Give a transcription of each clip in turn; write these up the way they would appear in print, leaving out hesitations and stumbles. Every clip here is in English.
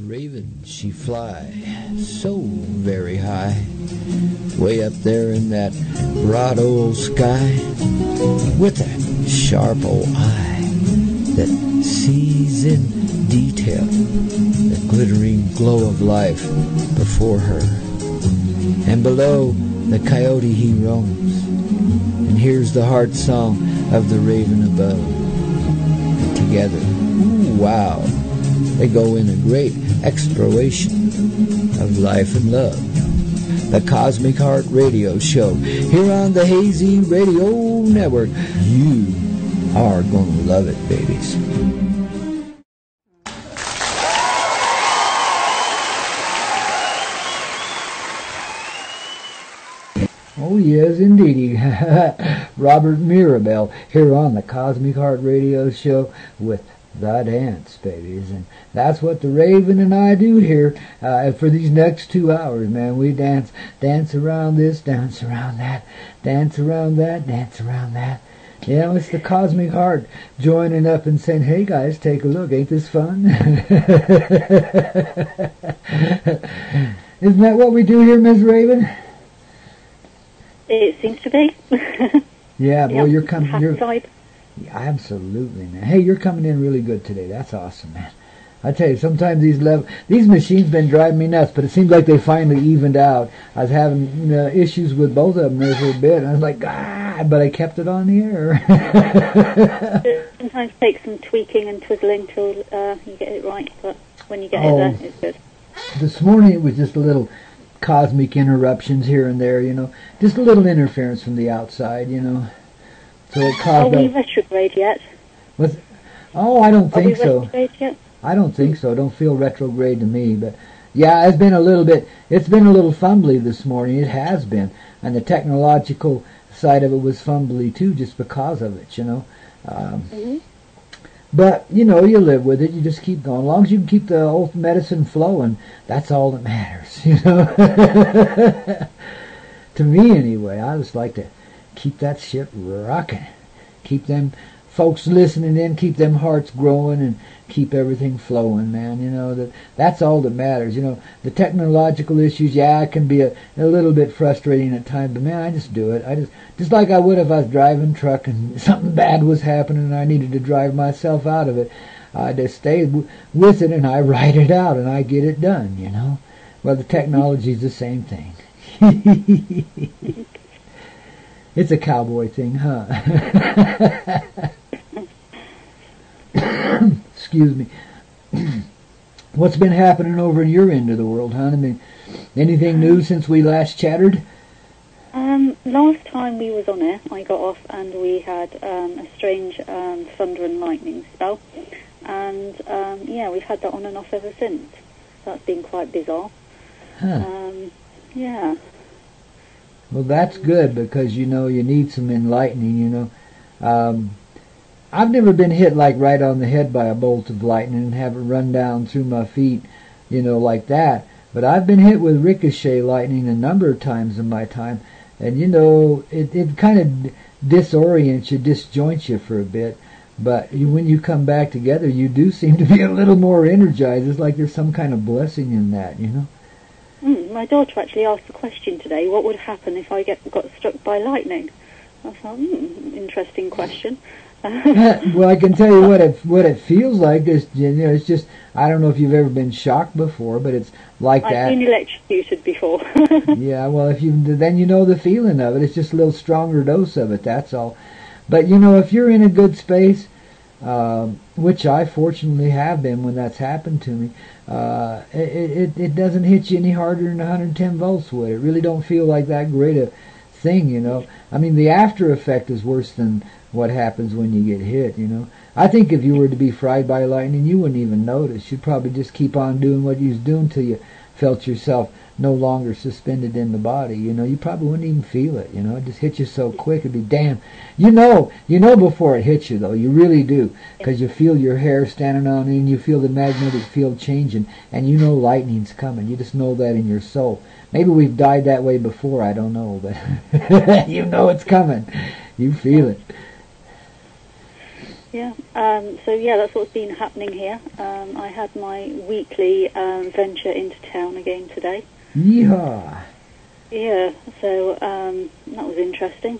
Raven, she fly so very high, way up there in that broad old sky, with that sharp old eye that sees in detail the glittering glow of life before her. And below, the coyote he roams, and hears the heart song of the raven above. And together, ooh, wow, they go in a great exploration of life and love. The Cosmic Heart Radio Show, here on the Hazy Radio Network. You are going to love it, babies. Oh, yes, indeedy. Robert Mirabelle here on the Cosmic Heart Radio Show with The Dance, babies. And that's what the Raven and I do here for these next 2 hours, man. We dance around this, dance around that, dance around that, dance around that. You know, it's the Cosmic Heart joining up and saying, hey, guys, take a look. Ain't this fun? Isn't that what we do here, Ms. Raven? It seems to be. Yeah, well, you're coming. Vibe. Yeah, absolutely, man. Hey, you're coming in really good today. That's awesome, man. I tell you, sometimes these machines been driving me nuts, but it seems like they finally evened out. I was having issues with both of them there for a bit, and I was like, but I kept it on the air. It sometimes takes some tweaking and twizzling till you get it right, but when you get it there, it's good. This morning it was just a little cosmic interruptions here and there, just a little interference from the outside, So it caused. Are we retrograde yet? I don't think so. Retrograde yet? I don't think so. Don't feel retrograde to me, but yeah, it's been a little fumbly this morning. It has been, and the technological side of it was fumbly too, just because of it, But, you live with it. You just keep going. As long as you can keep the old medicine flowing, that's all that matters, To me, anyway, I just like to keep that shit rocking. Keep them folks listening in, keep them hearts growing, and keep everything flowing, man. That's all that matters. The technological issues, it can be a little bit frustrating at times, but man, I just do it. I just like I would if I was driving a truck and something bad was happening and I needed to drive myself out of it. I just stay with it and I ride it out and I get it done, Well, the technology's the same thing. It's a cowboy thing, huh? Excuse me. What's been happening over in your end of the world, hon? I mean, anything new since we last chattered? Last time we was on air, I got off and we had a strange thunder and lightning spell. And, we've had that on and off ever since. That's been quite bizarre. Huh. Yeah. Well, that's good because, you need some enlightening, I've never been hit like right on the head by a bolt of lightning and have it run down through my feet, like that. But I've been hit with ricochet lightning a number of times in my time. And, it kind of disorients you, disjoints you for a bit. But when you come back together, you do seem to be a little more energized. It's like there's some kind of blessing in that, My daughter actually asked the question today, what would happen if I got struck by lightning? I thought, interesting question. Well, I can tell you what it feels like. It's just, I don't know if you've ever been shocked before, but it's like that. I've been electrocuted before. Yeah, well, then you know the feeling of it. It's just a little stronger dose of it, that's all. But, if you're in a good space, which I fortunately have been when that's happened to me, it doesn't hit you any harder than 110 volts would. It really don't feel like that great a thing, I mean, the after effect is worse than what happens when you get hit, I think if you were to be fried by lightning, you wouldn't even notice. You'd probably just keep on doing what you was doing till you felt yourself no longer suspended in the body, you probably wouldn't even feel it, it just hit you so quick, it'd be damn, you know before it hits you, though, you really do, because you feel your hair standing on and you feel the magnetic field changing, and lightning's coming, you just know that in your soul. Maybe we've died that way before, I don't know, but it's coming, you feel it. Yeah. So yeah, that's what's been happening here. I had my weekly venture into town again today. Yeehaw! Yeah. So that was interesting.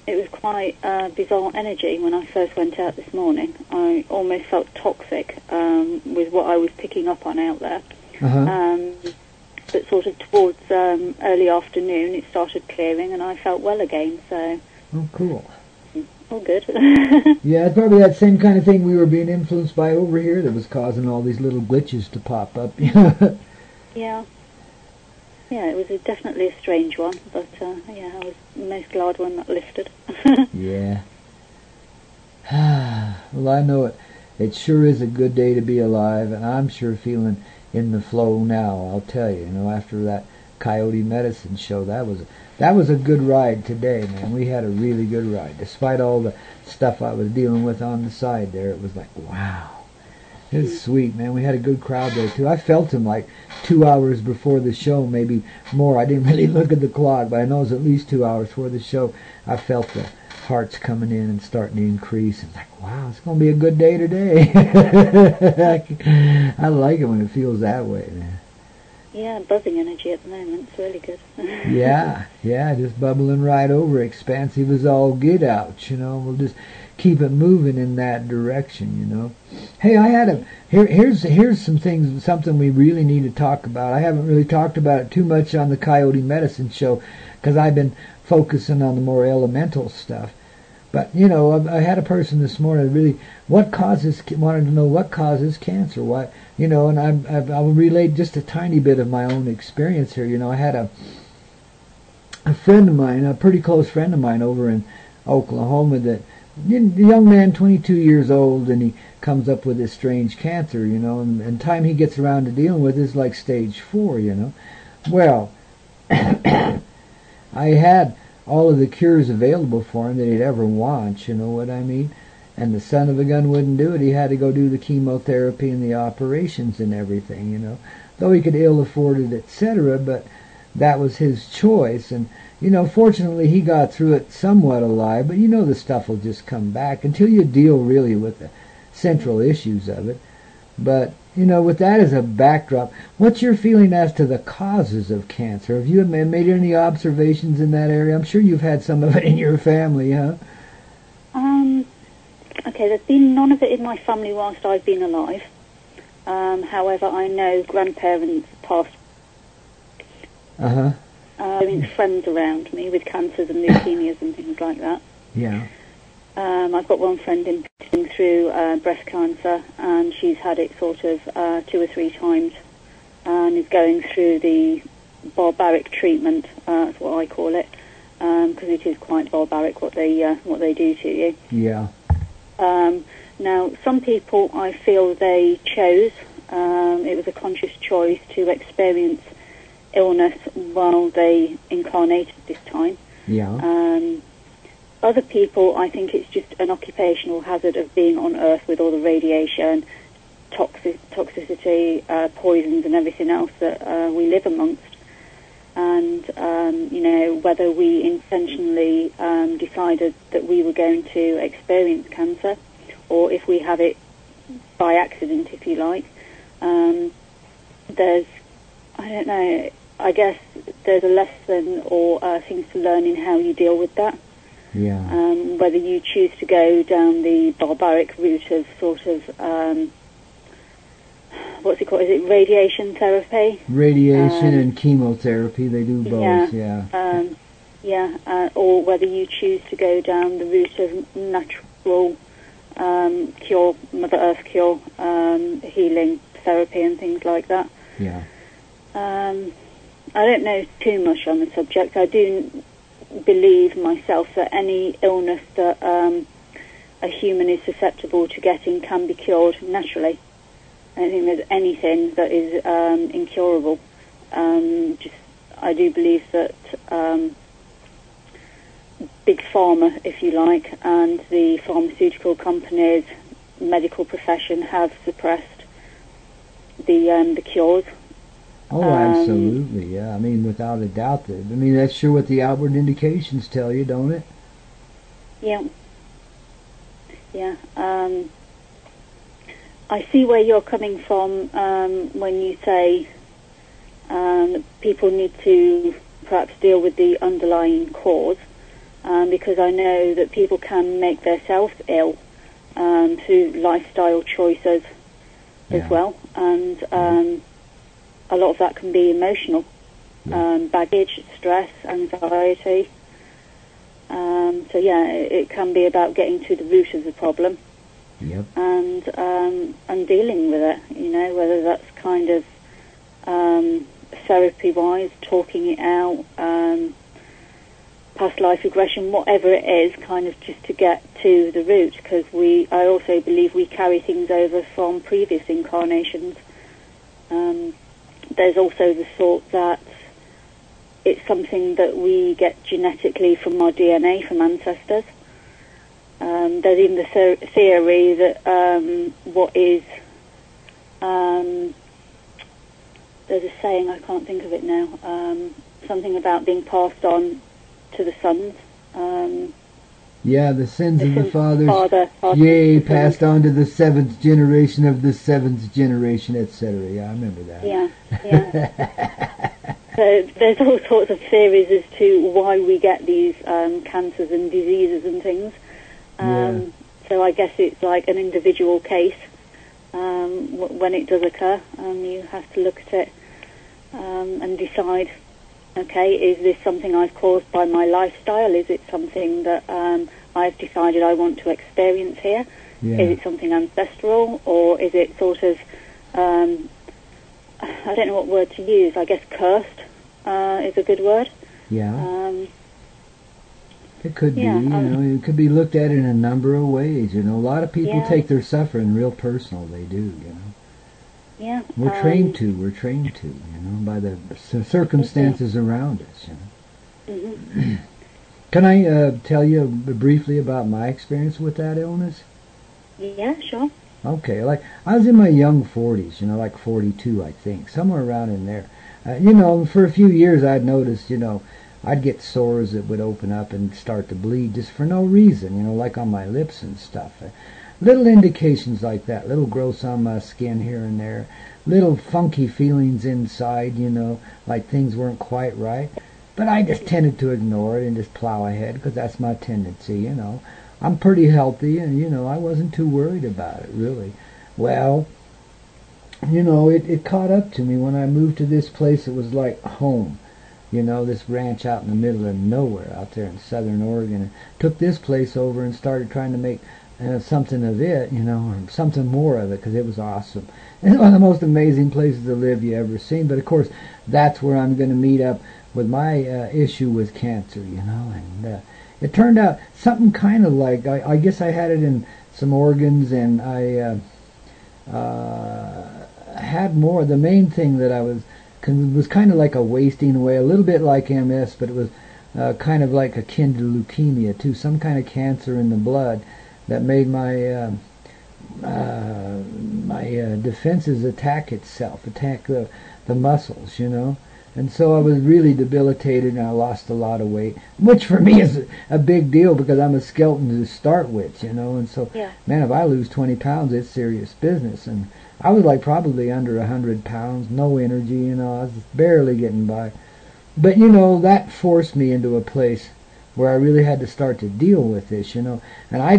It was quite bizarre energy when I first went out this morning. I almost felt toxic with what I was picking up on out there. But sort of towards early afternoon, it started clearing, and I felt well again. So. Oh, cool. All good. Yeah, it's probably that same kind of thing we were being influenced by over here that was causing all these little glitches to pop up. Yeah. Yeah, it was definitely a strange one, but yeah, I was most glad when that lifted. Yeah. Well, I know it. It sure is a good day to be alive, and I'm sure feeling in the flow now. I'll tell you. After that Coyote Medicine show, that was a good ride today, man. We had a really good ride, despite all the stuff I was dealing with on the side there. It was like, wow. It's sweet, man. We had a good crowd there, too. I felt them like 2 hours before the show, maybe more. I didn't really look at the clock, but I know it was at least 2 hours before the show. I felt the hearts coming in and starting to increase. It's like, wow, it's going to be a good day today. I like it when it feels that way, man. Yeah, buzzing energy at the moment. It's really good. Yeah, just bubbling right over, expansive as all get out, We'll just keep it moving in that direction, Hey, I had here's some things, something we really need to talk about. I haven't really talked about it too much on the Coyote Medicine show because I've been focusing on the more elemental stuff. But, I had a person this morning that really wanted to know what causes cancer. Why, and I will relate just a tiny bit of my own experience here. I had a friend of mine, a pretty close friend of mine over in Oklahoma, that the young man, 22 years old, and he comes up with this strange cancer, and time he gets around to dealing with it is like stage 4, Well, I had all of the cures available for him that he'd ever want, you know what I mean? And the son of a gun wouldn't do it. He had to go do the chemotherapy and the operations and everything, Though he could ill afford it, etc., but that was his choice. And, fortunately he got through it somewhat alive, but the stuff will just come back until you deal really with the central issues of it. But, with that as a backdrop, what's your feeling as to the causes of cancer? Have you made any observations in that area? I'm sure you've had some of it in your family, huh? Okay, there's been none of it in my family whilst I've been alive. However, I know grandparents passed. Friends around me with cancers and leukemias and things like that. Yeah. I've got one friend in through breast cancer, and she's had it sort of 2 or 3 times, and is going through the barbaric treatment. That's what I call it, because it is quite barbaric what they do to you. Yeah. Now, some people, I feel they chose. It was a conscious choice to experience illness while they incarnated this time. Yeah. Other people, I think it's just an occupational hazard of being on Earth with all the radiation, toxicity, poisons and everything else that we live amongst. And, whether we intentionally decided that we were going to experience cancer, or if we have it by accident, if you like, there's, I don't know, I guess there's a lesson or things to learn in how you deal with that. Yeah. Whether you choose to go down the barbaric route of sort of, what's it called? Is it radiation therapy? Radiation and chemotherapy, they do both, or whether you choose to go down the route of natural cure, Mother Earth cure, healing therapy and things like that. Yeah. I don't know too much on the subject. I do believe myself that any illness that a human is susceptible to getting can be cured naturally. I don't think there's anything that is incurable. I do believe that big pharma, if you like, and the pharmaceutical companies, medical profession have suppressed the cures. Oh, absolutely, yeah. I mean, without a doubt. That's sure what the outward indications tell you, don't it? Yeah. Yeah. I see where you're coming from when you say people need to perhaps deal with the underlying cause, because I know that people can make themselves ill through lifestyle choices as well, and a lot of that can be emotional, baggage, stress, anxiety. So yeah, it can be about getting to the root of the problem. Yep. And dealing with it, you know, whether that's kind of therapy-wise, talking it out, past life regression, whatever it is, kind of just to get to the root, because I also believe we carry things over from previous incarnations. There's also the thought that it's something that we get genetically from our DNA, from ancestors. There's even the theory that what is... there's a saying, I can't think of it now, something about being passed on to the sons. The sins of the fathers, yea, passed on to the seventh generation of the seventh generation, etc. Yeah, I remember that. Yeah. So there's all sorts of theories as to why we get these cancers and diseases and things. So I guess it's like an individual case when it does occur. You have to look at it and decide, okay, is this something I've caused by my lifestyle? Is it something that I've decided I want to experience here? Yeah. Is it something ancestral, or is it sort of, I don't know what word to use, I guess cursed is a good word. Yeah. It could be, it could be looked at in a number of ways, a lot of people take their suffering real personal, they do, Yeah. We're trained to, by the circumstances around us, Mm-hmm. Can I tell you briefly about my experience with that illness? Yeah, sure. Okay, like, I was in my young 40s, like 42, I think, somewhere around in there. For a few years I'd noticed, I'd get sores that would open up and start to bleed just for no reason, like on my lips and stuff. Little indications like that, little growths on my skin here and there, little funky feelings inside, like things weren't quite right. But I just tended to ignore it and just plow ahead, because that's my tendency, I'm pretty healthy, and, I wasn't too worried about it, really. Well, it caught up to me when I moved to this place that was like home. This ranch out in the middle of nowhere out there in southern Oregon. And took this place over and started trying to make something of it, or something more of it, because it was awesome. It's one of the most amazing places to live you ever seen. But of course, that's where I'm going to meet up with my issue with cancer, and it turned out something kind of like, I guess I had it in some organs, and I had more. The main thing that I was kind of like a wasting away, a little bit like MS, but it was kind of like akin to leukemia too, some kind of cancer in the blood that made my defenses attack the muscles, and so I was really debilitated, and I lost a lot of weight, which for me is a big deal, because I'm a skeleton to start with, and so, man, if I lose 20 pounds, it's serious business. And I was like probably under 100 pounds, no energy, I was barely getting by. But, that forced me into a place where I really had to start to deal with this, and I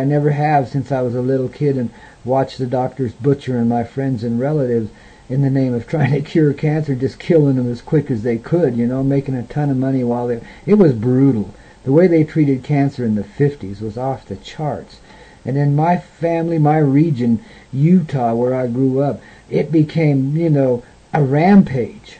never have since I was a little kid and watched the doctors butchering my friends and relatives in the name of trying to cure cancer, just killing them as quick as they could, making a ton of money it was brutal. The way they treated cancer in the 50s was off the charts. And in my family, my region, Utah, where I grew up, it became, a rampage,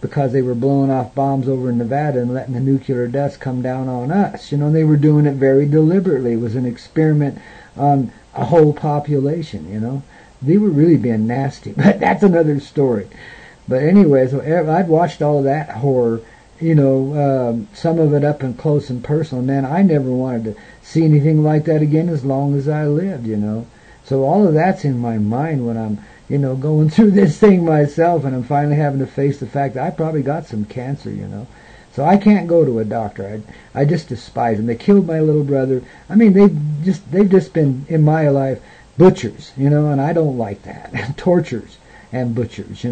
because they were blowing off bombs over in Nevada and letting the nuclear dust come down on us. They were doing it very deliberately. It was an experiment on a whole population, They were really being nasty, but that's another story. But anyway, so I'd watched all of that horror, some of it up and close and personal. Man, I never wanted to see anything like that again as long as I lived, So all of that's in my mind when I'm, going through this thing myself, and I'm finally having to face the fact that I probably got some cancer, So I can't go to a doctor. I just despise them. They killed my little brother. I mean, they've just been in my life butchers, and I don't like that. Torturers and butchers,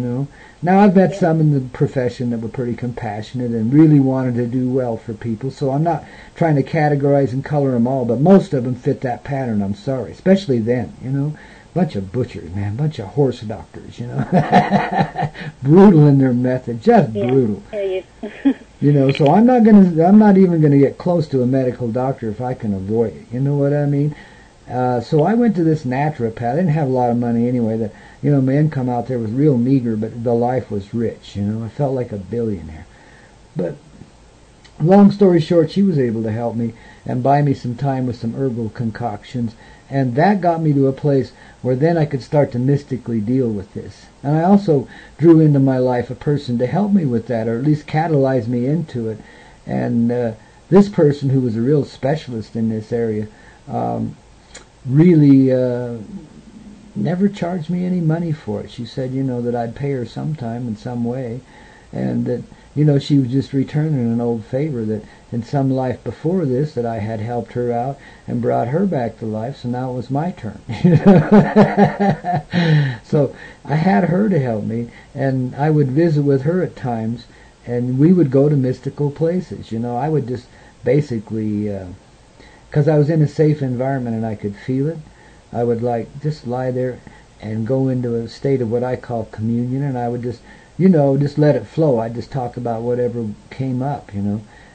Now I've met some in the profession that were pretty compassionate and really wanted to do well for people. So I'm not trying to categorize and color them all, but most of them fit that pattern. I'm sorry, especially then, Bunch of butchers, man. Bunch of horse doctors, Brutal in their method, just brutal. So I'm not even gonna get close to a medical doctor if I can avoid it. You know what I mean? So I went to this naturopath. I didn't have a lot of money anyway. My income out there was real meager, but the life was rich. I felt like a billionaire. But long story short, she was able to help me and buy me some time with some herbal concoctions. And that got me to a place where then I could start to mystically deal with this. And I also drew into my life a person to help me with that, or at least catalyze me into it. And this person, who was a real specialist in this area, really never charged me any money for it. She said, that I'd pay her sometime in some way, and that, she was just returning an old favor that in some life before this that I had helped her out and brought her back to life, so now it was my turn. So I had her to help me, and I would visit with her at times, and we would go to mystical places. I would just basically, because I was in a safe environment and I could feel it, I would just lie there and go into a state of what I call communion, and I would just let it flow. I'd just talk about whatever came up,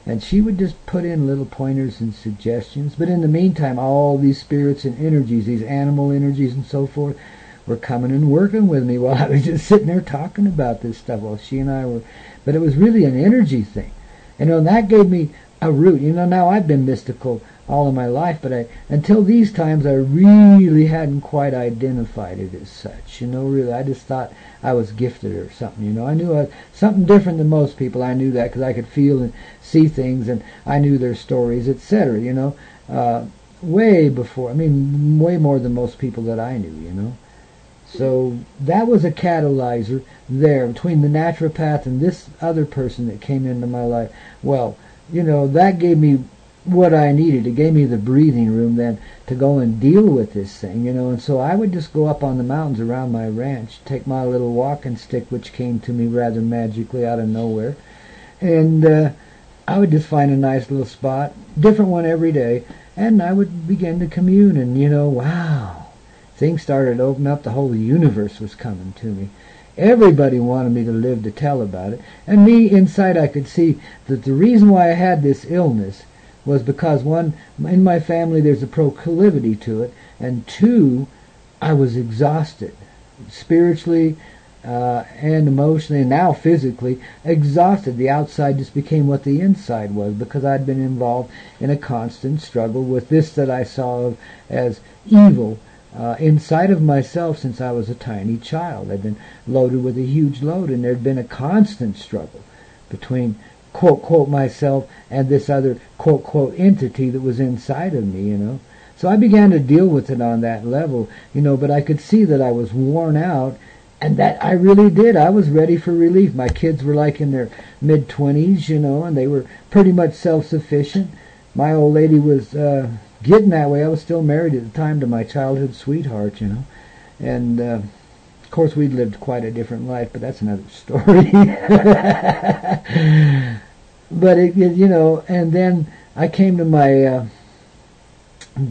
and she would just put in little pointers and suggestions. But in the meantime, all these spirits and energies, these animal energies and so forth, were coming and working with me while I was just sitting there talking about this stuff while she and I were. But it was really an energy thing, and that gave me a root. Now I've been mystical all of my life, but until these times I really hadn't quite identified it as such. Really, I just thought I was gifted or something. I knew I was something different than most people. I knew that because I could feel and see things, and I knew their stories, etc. Way before. Way more than most people that I knew. So that was a catalyzer there between the naturopath and this other person that came into my life. Well, that gave me what I needed. It gave me the breathing room then to go and deal with this thing, and so I would just go up on the mountains around my ranch, take my little walking stick, which came to me rather magically out of nowhere, and I would just find a nice little spot, different one every day, and I would begin to commune, and wow, things started to open up. The whole universe was coming to me. Everybody wanted me to live to tell about it, and me inside I could see that the reason why I had this illness was because, one, in my family there's a proclivity to it, and two, I was exhausted, spiritually and emotionally, and now physically exhausted. The outside just became what the inside was, because I'd been involved in a constant struggle with this that I saw as evil inside of myself since I was a tiny child. I'd been loaded with a huge load, and there'd been a constant struggle between quote, quote, myself and this other, quote, quote, entity that was inside of me, So I began to deal with it on that level, but I could see that I was worn out, and that I really did. I was ready for relief. My kids were in their mid-20s, and they were pretty much self-sufficient. My old lady was getting that way. I was still married at the time to my childhood sweetheart, and of course we'd lived quite a different life, but that's another story. But and then I came to my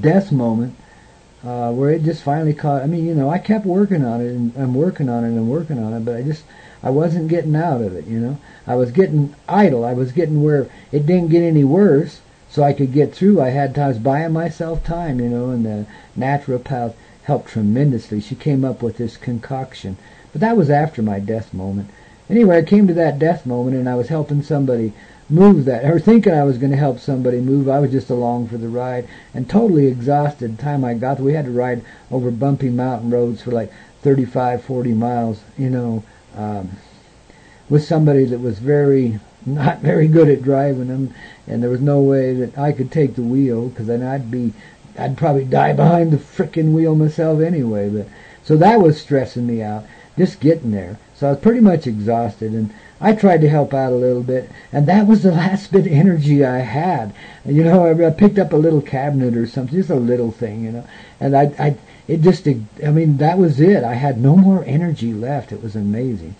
death moment where it just finally caught. I kept working on it, and I'm working on it and working on it, but I wasn't getting out of it. I was getting idle. I was getting where it didn't get any worse, so I could get through. I was buying myself time, and the naturopath helped tremendously. She came up with this concoction, but that was after my death moment. Anyway, I came to that death moment, and I was helping somebody move that, or thinking I was going to help somebody move. I was just along for the ride, and totally exhausted. The time I got there, we had to ride over bumpy mountain roads for 35, 40 miles, with somebody that was not very good at driving them, and there was no way that I could take the wheel, because then I'd probably die behind the frickin' wheel myself anyway. But so that was stressing me out, just getting there. So I was pretty much exhausted, and I tried to help out a little bit, and that was the last bit of energy I had. You know, I picked up a little cabinet or something, just a little thing, you know, and I mean, that was it. I had no more energy left. It was amazing.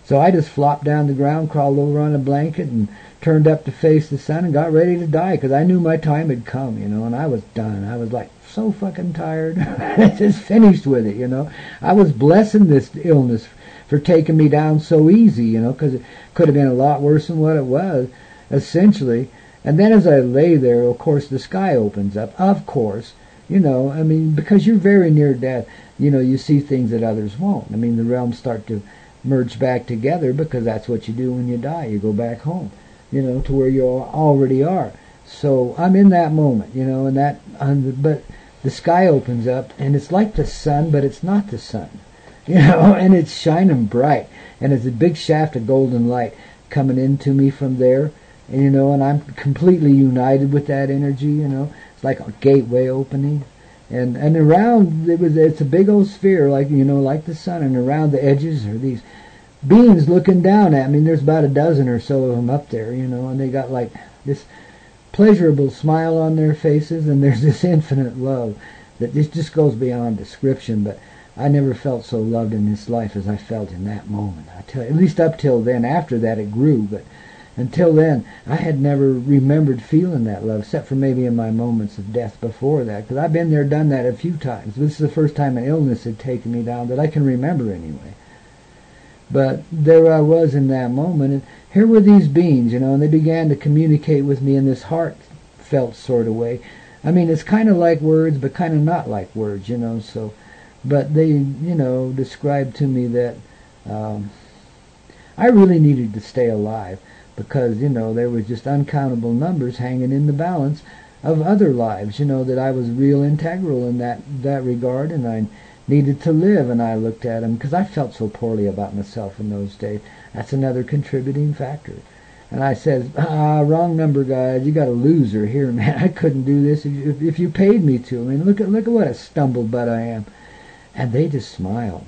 So I just flopped down the ground, crawled over on a blanket, and turned up to face the sun and got ready to die, because I knew my time had come, you know, and I was done. I was like so fucking tired. I just finished with it, you know. I was blessing this illness for taking me down so easy, you know, because it could have been a lot worse than what it was, essentially. And then as I lay there, of course, the sky opens up. Of course, you know, I mean, because you're very near death, you know, you see things that others won't. I mean, the realms start to merge back together, because that's what you do when you die. You go back home, you know, to where you already are. So I'm in that moment, you know, and but the sky opens up, and it's like the sun, but it's not the sun, you know, and it's shining bright, and it's a big shaft of golden light coming into me from there, and, you know, and I'm completely united with that energy, you know. It's like a gateway opening. And around, it's a big old sphere, like, you know, like the sun, and around the edges are these beings looking down at me. There's about a dozen or so of them up there, you know, and they got like this pleasurable smile on their faces, and there's this infinite love that just goes beyond description. But I never felt so loved in this life as I felt in that moment. I tell you, at least up till then. After that it grew, but until then, I had never remembered feeling that love, except for maybe in my moments of death before that, because I've been there, done that a few times. This is the first time an illness had taken me down that I can remember anyway. But there I was in that moment, and here were these beings, you know, and they began to communicate with me in this heartfelt sort of way. I mean, it's kind of like words, but kind of not like words, you know, so, but they, you know, described to me that I really needed to stay alive, because, you know, there was just uncountable numbers hanging in the balance of other lives, you know, that I was real integral in that regard, and I needed to live. And I looked at them, because I felt so poorly about myself in those days. That's another contributing factor. And I said, wrong number, guys. You got a loser here, man. I couldn't do this if you paid me to. I mean, look at what a stumble-butt I am. And they just smiled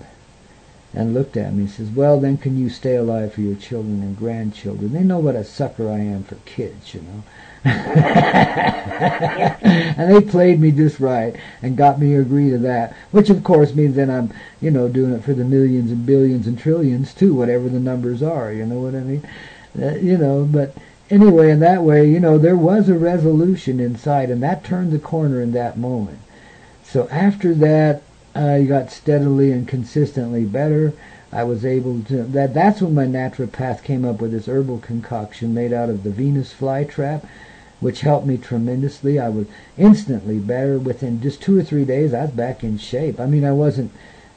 and looked at me and says, well, then can you stay alive for your children and grandchildren? They know what a sucker I am for kids, you know. And they played me just right and got me to agree to that, which of course means then I'm, you know, doing it for the millions and billions and trillions too, whatever the numbers are, you know what I mean? You know, but anyway, in that way, you know, there was a resolution inside, and that turned the corner in that moment. So after that, I got steadily and consistently better. I was able to, that's when my naturopath came up with this herbal concoction made out of the Venus flytrap, which helped me tremendously. I was instantly better. Within just 2 or 3 days, I was back in shape. I mean, I wasn't,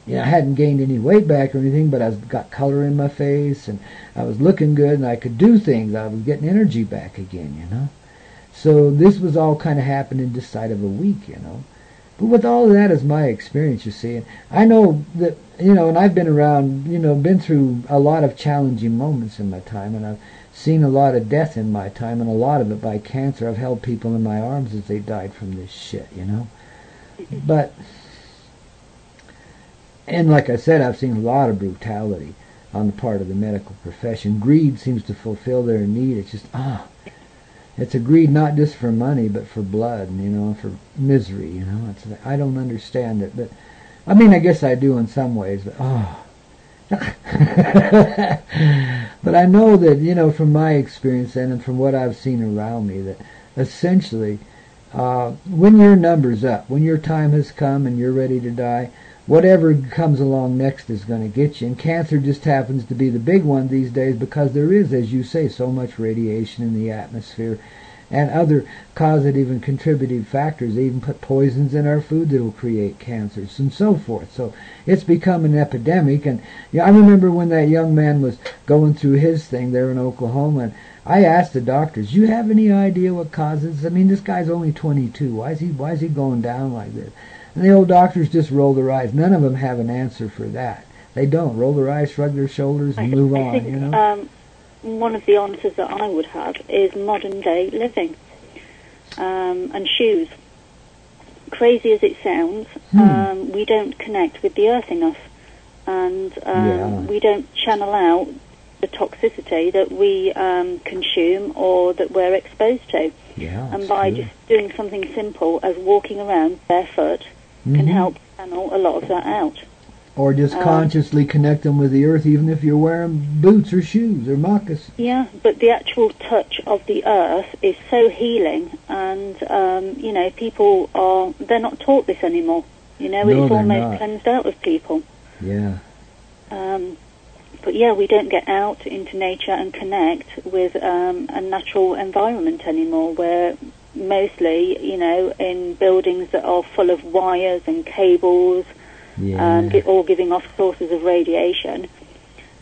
you know, I hadn't gained any weight back or anything, but I got color in my face, and I was looking good, and I could do things. I was getting energy back again, you know. So this was all kind of happening just side of a week, you know. But with all of that as my experience, you see, and I know that, you know, and I've been around, you know, been through a lot of challenging moments in my time, and I've seen a lot of death in my time, and a lot of it by cancer. I've held people in my arms as they died from this shit, you know. But, and like I said, I've seen a lot of brutality on the part of the medical profession. Greed seems to fulfill their need. It's just, it's a greed not just for money, but for blood, you know, for misery, you know. I don't understand it, but, I mean, I guess I do in some ways, but, But I know that, you know, from my experience and from what I've seen around me, that essentially, when your number's up, when your time has come and you're ready to die, whatever comes along next is going to get you. And cancer just happens to be the big one these days, because there is, as you say, so much radiation in the atmosphere and other causative and contributive factors. They even put poisons in our food that will create cancers and so forth. So it's become an epidemic. And yeah, I remember when that young man was going through his thing there in Oklahoma, and I asked the doctors, "You have any idea what causes? I mean, this guy's only 22. Why is he going down like this?" And the old doctors just roll their eyes. None of them have an answer for that. They don't. Roll their eyes, shrug their shoulders, and move on, think, you know? One of the answers that I would have is modern-day living and shoes. Crazy as it sounds, we don't connect with the earth enough. and we don't channel out the toxicity that we consume or that we're exposed to. Yeah, and by just doing something simple as walking around barefoot can help channel a lot of that out. Or just consciously connect them with the earth, even if you're wearing boots or shoes or moccasins. Yeah, but the actual touch of the earth is so healing, and people they're not taught this anymore. It's almost cleansed out of people. Yeah. But yeah, we don't get out into nature and connect with a natural environment anymore. We're mostly, in buildings that are full of wires and cables, all giving off sources of radiation.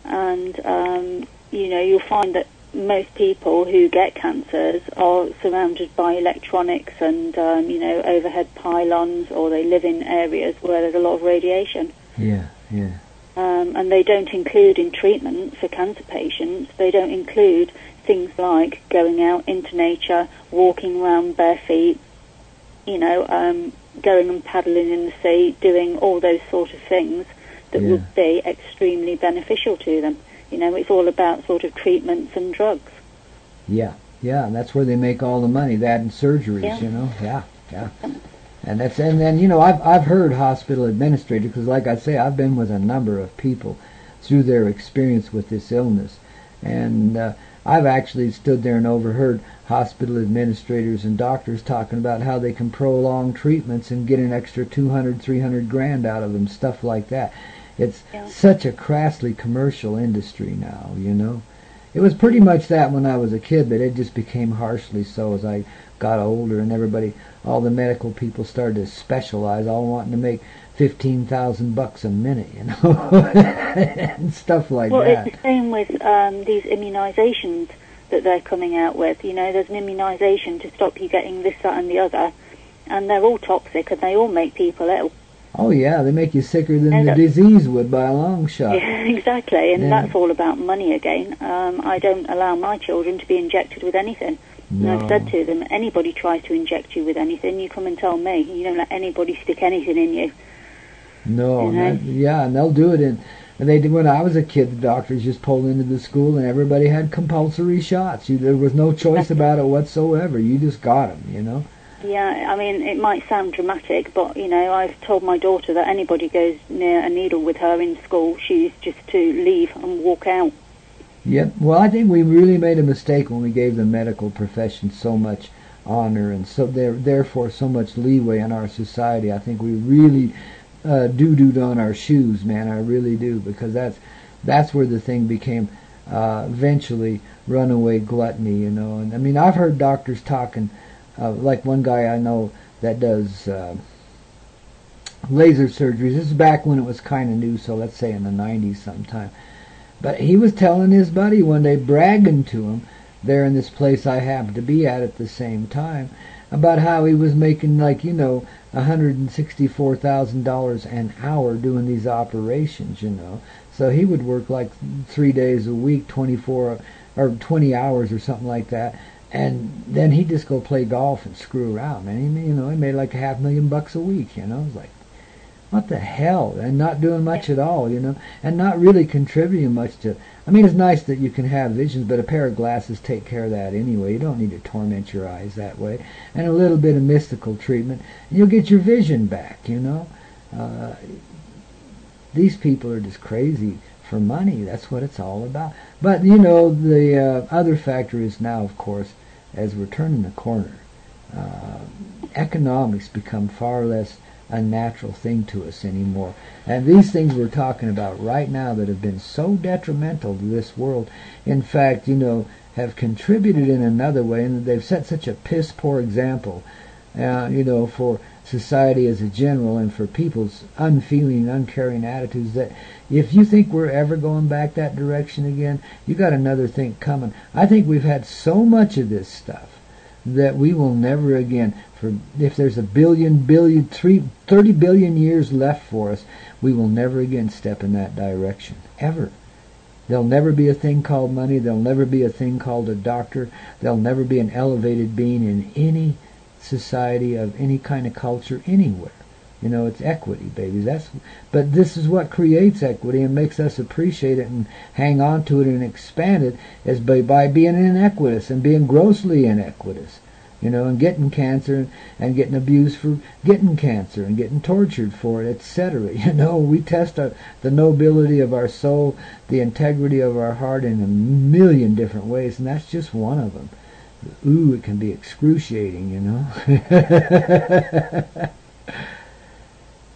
And, you'll find that most people who get cancers are surrounded by electronics and, overhead pylons, or they live in areas where there's a lot of radiation. Yeah. And they don't include in treatment for cancer patients, they don't include things like going out into nature, walking around bare feet, going and paddling in the sea, doing all those sort of things that would be extremely beneficial to them. It's all about sort of treatments and drugs. Yeah, and that's where they make all the money, that and surgeries, Yeah. And then I've heard hospital administrators, because like I say, I've been with a number of people through their experience with this illness, and I've actually stood there and overheard hospital administrators and doctors talking about how they can prolong treatments and get an extra 200, 300 grand out of them, stuff like that. It's such a crassly commercial industry now, It was pretty much that when I was a kid, but it just became harshly so as I got older, and all the medical people started to specialize, all wanting to make $15,000 a minute, and stuff like that. Well, it's the same with these immunizations that they're coming out with. There's an immunization to stop you getting this, that, and the other, and they're all toxic, and they all make people ill. Oh yeah, they make you sicker than the disease would by a long shot. Yeah, exactly, and that's all about money again. I don't allow my children to be injected with anything. No. And I've said to them, anybody tries to inject you with anything, you come and tell me. You don't let anybody stick anything in you. No, and they'll do it. And they did, when I was a kid, the doctors just pulled into the school and everybody had compulsory shots. There was no choice about it whatsoever. You just got them, Yeah, I mean, it might sound dramatic, but, I've told my daughter that anybody goes near a needle with her in school, she's just to leave and walk out. Yep. Well, I think we really made a mistake when we gave the medical profession so much honor and so therefore so much leeway in our society. I think we really doo-dooed on our shoes, man. I really do, because that's where the thing became eventually runaway gluttony, And I mean, I've heard doctors talking, like one guy I know that does laser surgeries. This is back when it was kind of new, so let's say in the 90s sometime. But he was telling his buddy one day, bragging to him, there in this place I happened to be at the same time, about how he was making $164,000 an hour doing these operations, So he would work like 3 days a week, 24 or 20 hours or something like that, and then he'd just go play golf and screw around. And he made like $500,000 a week, It's like, what the hell? And not doing much at all, and not really contributing much to. I mean, it's nice that you can have visions, but a pair of glasses take care of that anyway. You don't need to torment your eyes that way. And a little bit of mystical treatment, and you'll get your vision back, These people are just crazy for money. That's what it's all about. But, the other factor is now, of course, as we're turning the corner, economics become far less a natural thing to us anymore. And these things we're talking about right now that have been so detrimental to this world, in fact, have contributed in another way, and they've set such a piss poor example, for society as a general and for people's unfeeling, uncaring attitudes, that if you think we're ever going back that direction again, you got another thing coming. I think we've had so much of this stuff that we will never again, if there's 30 billion years left for us, we will never again step in that direction, ever. There'll never be a thing called money. There'll never be a thing called a doctor. There'll never be an elevated being in any society of any kind of culture anywhere. You know, it's equity, baby. But this is what creates equity and makes us appreciate it and hang on to it and expand it, is by being inequitous and being grossly inequitous. You know, and getting cancer and getting abused for getting cancer and getting tortured for it, etc. You know, we test the nobility of our soul, the integrity of our heart in a million different ways, and that's just one of them. Ooh, it can be excruciating, you know.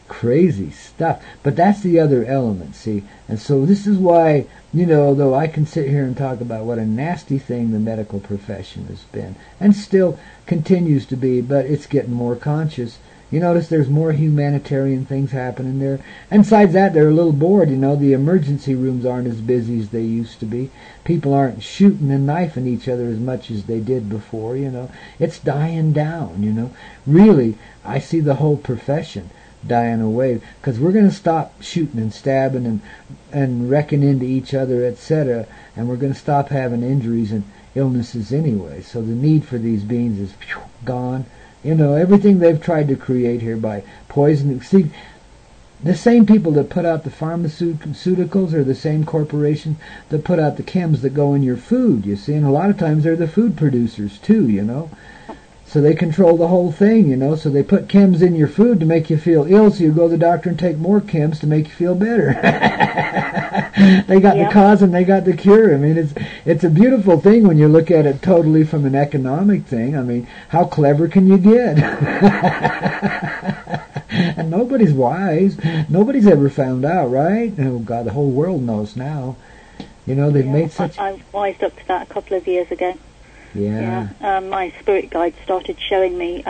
Crazy stuff. But that's the other element, see. And so this is why, you know, though I can sit here and talk about what a nasty thing the medical profession has been, and still continues to be, but it's getting more conscious. You notice there's more humanitarian things happening there. And besides that, they're a little bored, you know. The emergency rooms aren't as busy as they used to be. People aren't shooting and knifing each other as much as they did before, you know. It's dying down, you know. Really, I see the whole profession dying away, because we're going to stop shooting and stabbing and wrecking into each other, etc., and we're going to stop having injuries and illnesses anyway. So the need for these beings is gone. You know, everything they've tried to create here by poisoning. See, the same people that put out the pharmaceuticals are the same corporations that put out the chems that go in your food, you see, and a lot of times they're the food producers too, you know. So they control the whole thing, you know. So they put chems in your food to make you feel ill, so you go to the doctor and take more chems to make you feel better. They got the cause and they got the cure. I mean, it's a beautiful thing when you look at it totally from an economic thing. I mean, how clever can you get? And nobody's wise. Nobody's ever found out, right? Oh, God, the whole world knows now. You know, they've made such... I wised up to that a couple of years ago. Yeah. My spirit guide started showing me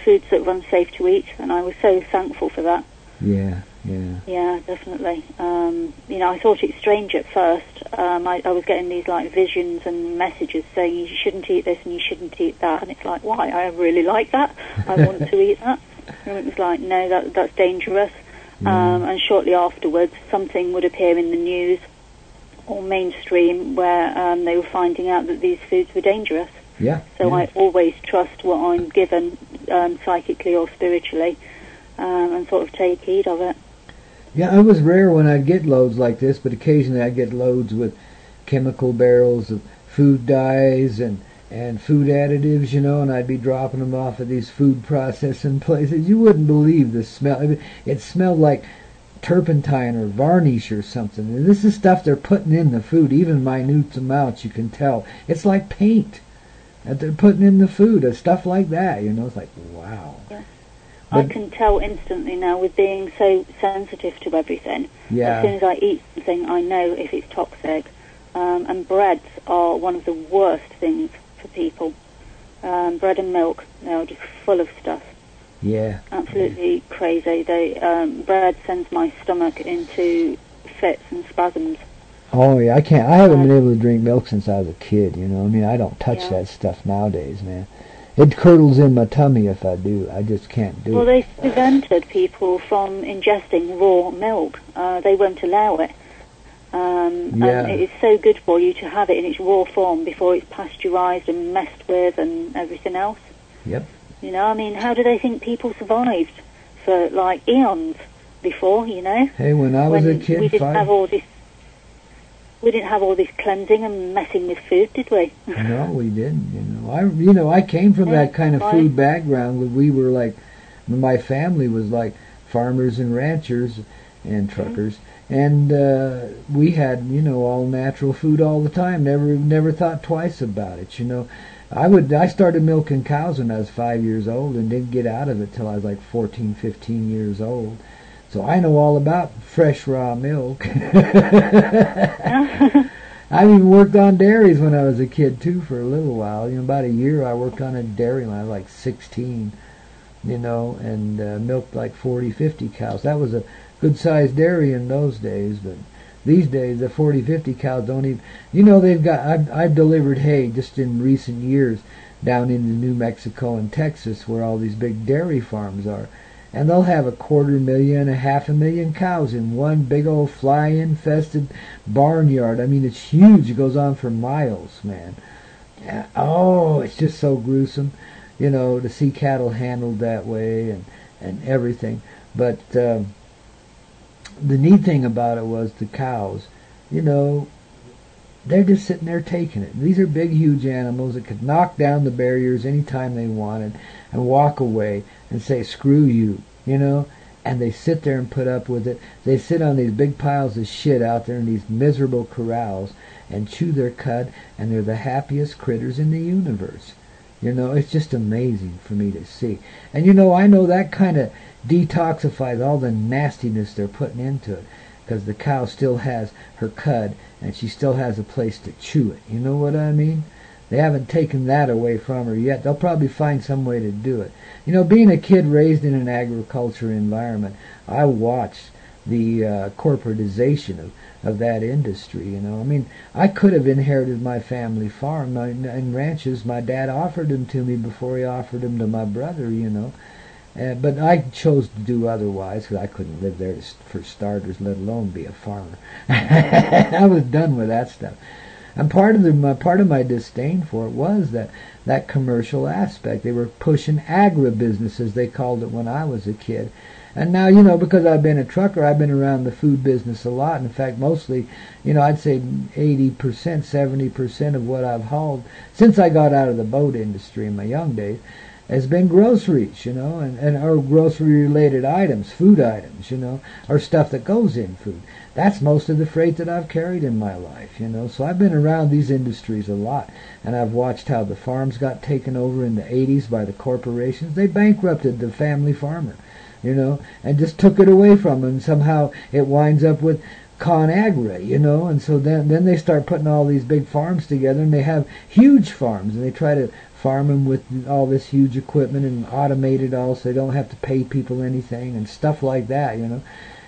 foods that were unsafe to eat, and I was so thankful for that. Yeah. Yeah, definitely. You know, I thought it strange at first. I was getting these like visions and messages saying you shouldn't eat this and you shouldn't eat that, and it's like, why? I really like that. I want to eat that. And it was like, no, that's dangerous. And shortly afterwards, something would appear in the news or mainstream where they were finding out that these foods were dangerous. So I always trust what I'm given psychically or spiritually and sort of take heed of it. Yeah, it was rare when I'd get loads like this, but occasionally I'd get loads with chemical barrels of food dyes and food additives, you know, and I'd be dropping them off at these food processing places. You wouldn't believe the smell. It smelled like turpentine or varnish or something. And this is stuff they're putting in the food, even minute amounts, you can tell. It's like paint that they're putting in the food, and stuff like that, you know. It's like, wow. Yeah. I can tell instantly now, with being so sensitive to everything. As soon as I eat something, I know if it's toxic. And breads are one of the worst things for people. Bread and milk, they're just full of stuff. Yeah. Absolutely crazy. Bread sends my stomach into fits and spasms. Oh, yeah, I can't. I haven't been able to drink milk since I was a kid, you know. I mean, I don't touch that stuff nowadays, man. It curdles in my tummy if I do. I just can't do it. Well, they've prevented people from ingesting raw milk. They won't allow it. And it is so good for you to have it in its raw form before it's pasteurized and messed with and everything else. Yep. You know, I mean, how do they think people survived for, like, eons before, you know? Hey, when I was a kid... We didn't have all this cleansing and messing with food, did we? No, we didn't, you know. I came from that kind of food background where we were like... My family was like farmers and ranchers and truckers. And we had, you know, all natural food all the time. Never thought twice about it, you know. I started milking cows when I was 5 years old and didn't get out of it till I was like 14, 15 years old. So I know all about fresh raw milk. I even worked on dairies when I was a kid too for a little while. You know, about a year I worked on a dairy when I was like 16, you know, and milked like 40, 50 cows. That was a good-sized dairy in those days, but these days the 40, 50 cows don't even... You know, I've delivered hay just in recent years down into New Mexico and Texas where all these big dairy farms are. And they'll have 250,000, 500,000 cows in one big old fly-infested barnyard. I mean, it's huge. It goes on for miles, man. Oh, it's just so gruesome, you know, to see cattle handled that way. and everything. But the neat thing about it was the cows, you know, they're just sitting there taking it. These are big, huge animals that could knock down the barriers anytime they wanted and walk away and say, screw you, you know. And they sit there and put up with it. They sit on these big piles of shit out there in these miserable corrals and chew their cud, and they're the happiest critters in the universe. You know, it's just amazing for me to see. And, you know, I know that kind of detoxifies all the nastiness they're putting into it, because the cow still has her cud and she still has a place to chew it. You know what I mean? They haven't taken that away from her yet. They'll probably find some way to do it. You know, being a kid raised in an agriculture environment, I watched the corporatization of that industry, you know. I mean, I could have inherited my family farm and ranches. My dad offered them to me before he offered them to my brother, you know. But I chose to do otherwise because I couldn't live there for starters, let alone be a farmer. I was done with that stuff. And part of my disdain for it was that commercial aspect. They were pushing agribusiness, as they called it when I was a kid. And now, you know, because I've been a trucker, I've been around the food business a lot. In fact, mostly, you know, I'd say 80%, 70% of what I've hauled since I got out of the boat industry in my young days has been groceries, you know, and or grocery-related items, food items, you know, or stuff that goes in food. That's most of the freight that I've carried in my life, you know. So I've been around these industries a lot, and I've watched how the farms got taken over in the 80s by the corporations. They bankrupted the family farmer, you know, and just took it away from them. And somehow it winds up with ConAgra, you know, and so then they start putting all these big farms together, and they have huge farms, and they try to farm them with all this huge equipment and automate it all so they don't have to pay people anything and stuff like that, you know.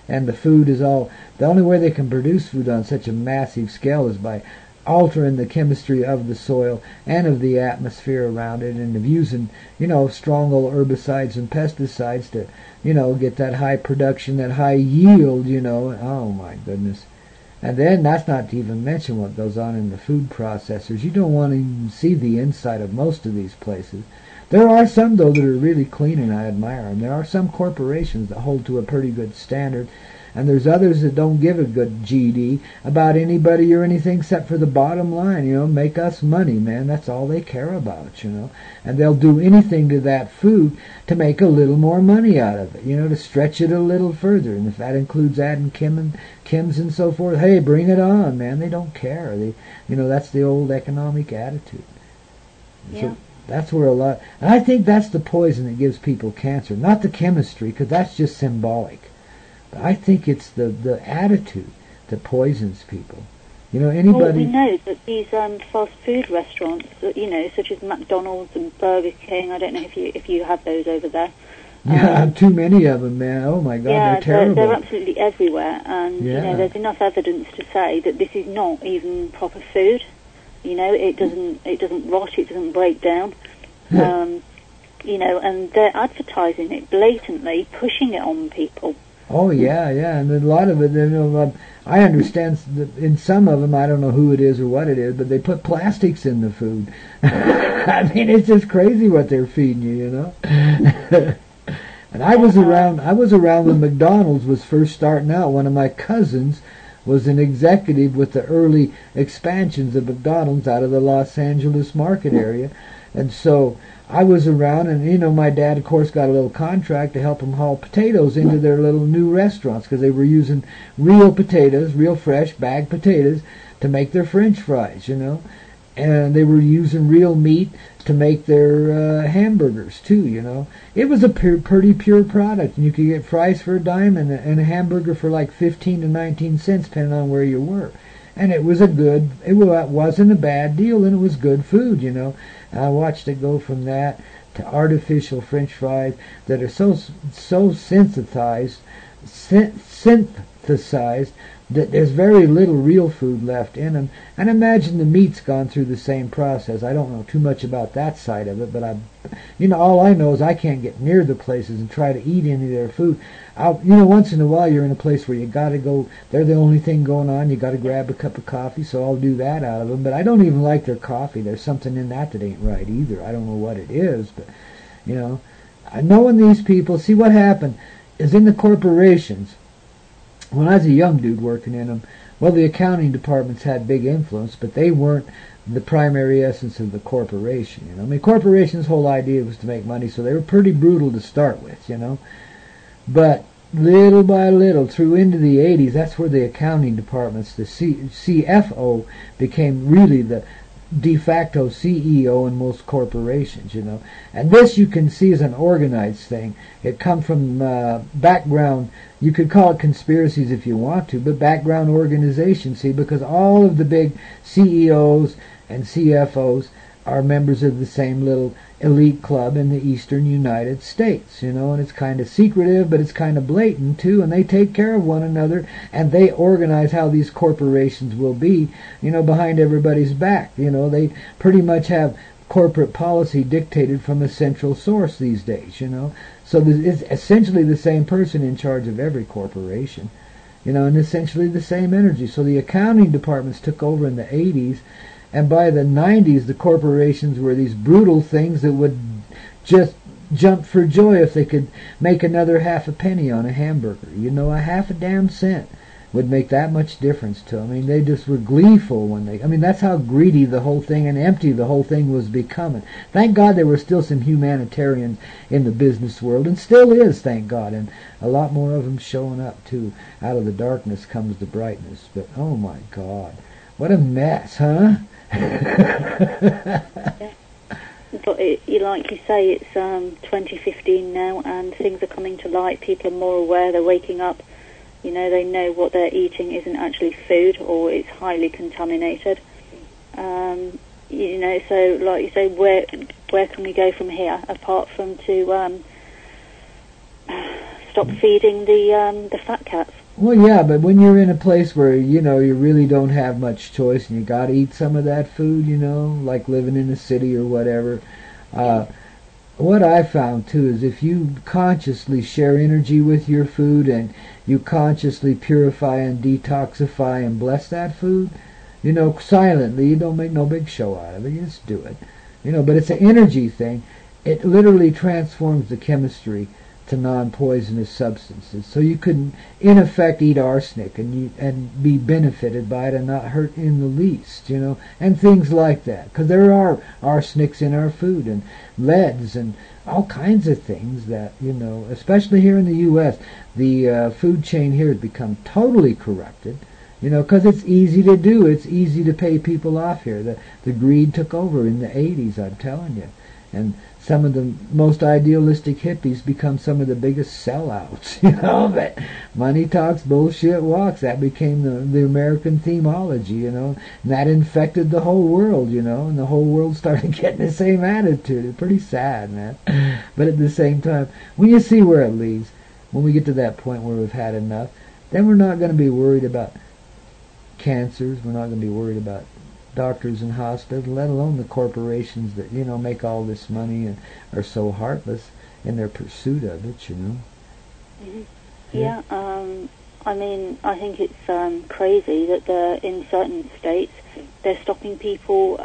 And the food is all, the only way they can produce food on such a massive scale is by altering the chemistry of the soil and of the atmosphere around it, and of using, you know, strong old herbicides and pesticides to, you know, get that high production, that high yield, you know. Oh my goodness. And then that's not to even mention what goes on in the food processors. You don't want to even see the inside of most of these places. There are some, though, that are really clean, and I admire them. There are some corporations that hold to a pretty good standard, and there's others that don't give a good GD about anybody or anything except for the bottom line, you know, make us money, man. That's all they care about, you know. And they'll do anything to that food to make a little more money out of it, you know, to stretch it a little further. And if that includes adding chems and so forth, hey, bring it on, man. They don't care. They, you know, that's the old economic attitude. Yeah. So that's where a lot, and I think that's the poison that gives people cancer, not the chemistry, because that's just symbolic. But I think it's the attitude that poisons people. You know, anybody. Well, we know that these fast food restaurants, you know, such as McDonald's and Burger King. I don't know if you have those over there. Yeah, too many of them, man. Oh my God, yeah, they're terrible. They're absolutely everywhere, and Yeah. you know, there's enough evidence to say that this is not even proper food. You know, it doesn't rot, it doesn't break down. You know, and they're advertising it blatantly, pushing it on people. Oh yeah, yeah, and a lot of it, you know, I understand that in some of them, I don't know who it is or what it is, but they put plastics in the food. I mean, it's just crazy what they're feeding you, you know. And I was around when McDonald's was first starting out. One of my cousins was an executive with the early expansions of McDonald's out of the Los Angeles market area, and so I was around, and you know, my dad, of course, got a little contract to help them haul potatoes into their little new restaurants, because they were using real potatoes, real fresh bagged potatoes, to make their French fries, you know, and they were using real meat to make their hamburgers too, you know. It was a pretty pure product, and you could get fries for $0.10 and a hamburger for like 15 to 19 cents, depending on where you were. And it was it wasn't a bad deal, and it was good food, you know. And I watched it go from that to artificial French fries that are so synthesized that there's very little real food left in them. And imagine the meat's gone through the same process. I don't know too much about that side of it, but all I know is I can't get near the places and try to eat any of their food. Once in a while you're in a place where you got to go, they're the only thing going on, you got to grab a cup of coffee, so I'll do that out of them. But I don't even like their coffee. There's something in that ain't right either. I don't know what it is, but, you know, knowing these people, see what happened is in the corporations, when I was a young dude working in them, well, the accounting departments had big influence, but they weren't the primary essence of the corporation, you know. I mean, corporations' whole idea was to make money, so they were pretty brutal to start with, you know. But little by little, through into the 80s, that's where the accounting departments, the CFO, became really the de facto CEO in most corporations, you know. And this you can see as an organized thing. It comes from background, you could call it conspiracies if you want to, but background organization, see, because all of the big CEOs and CFOs are members of the same little elite club in the eastern United States, you know, and it's kind of secretive, but it's kind of blatant too, and they take care of one another, and they organize how these corporations will be, you know, behind everybody's back. You know, they pretty much have corporate policy dictated from a central source these days, you know. So it's essentially the same person in charge of every corporation, you know, and essentially the same energy. So the accounting departments took over in the 80s, and by the 90s, the corporations were these brutal things that would just jump for joy if they could make another half a penny on a hamburger. You know, a half a damn cent would make that much difference to them. I mean, they just were gleeful when they... I mean, that's how greedy the whole thing and empty the whole thing was becoming. Thank God there were still some humanitarians in the business world, and still is, thank God, and a lot more of them showing up, too. Out of the darkness comes the brightness. But, oh my God, what a mess, huh? Yeah. But like you say, it's 2015 now, and things are coming to light. People are more aware. They're waking up. You know, they know what they're eating isn't actually food, or it's highly contaminated. You know, so like you say, where can we go from here, apart from to stop feeding the fat cats? Well, yeah, but when you're in a place where, you know, you really don't have much choice and you got to eat some of that food, you know, like living in a city or whatever, what I found, too, is if you consciously share energy with your food and you consciously purify and detoxify and bless that food, you know, silently, you don't make no big show out of it, you just do it. You know, but it's an energy thing. It literally transforms the chemistry to non-poisonous substances. So you could, in effect, eat arsenic and be benefited by it and not hurt in the least, you know, and things like that. Because there are arsenics in our food and leads and all kinds of things that, you know, especially here in the U.S., the food chain here has become totally corrupted, you know, because it's easy to do. It's easy to pay people off here. The greed took over in the 80s, I'm telling you. And some of the most idealistic hippies become some of the biggest sellouts, you know, but money talks, bullshit walks. That became the American themology, you know, and that infected the whole world, you know, and the whole world started getting the same attitude. It's pretty sad, man. But at the same time, when you see where it leads, when we get to that point where we've had enough, then we're not going to be worried about cancers. We're not going to be worried about doctors and hospitals, let alone the corporations that, you know, make all this money and are so heartless in their pursuit of it, you know. Mm-hmm. Yeah, I mean, I think it's crazy that in certain states they're stopping people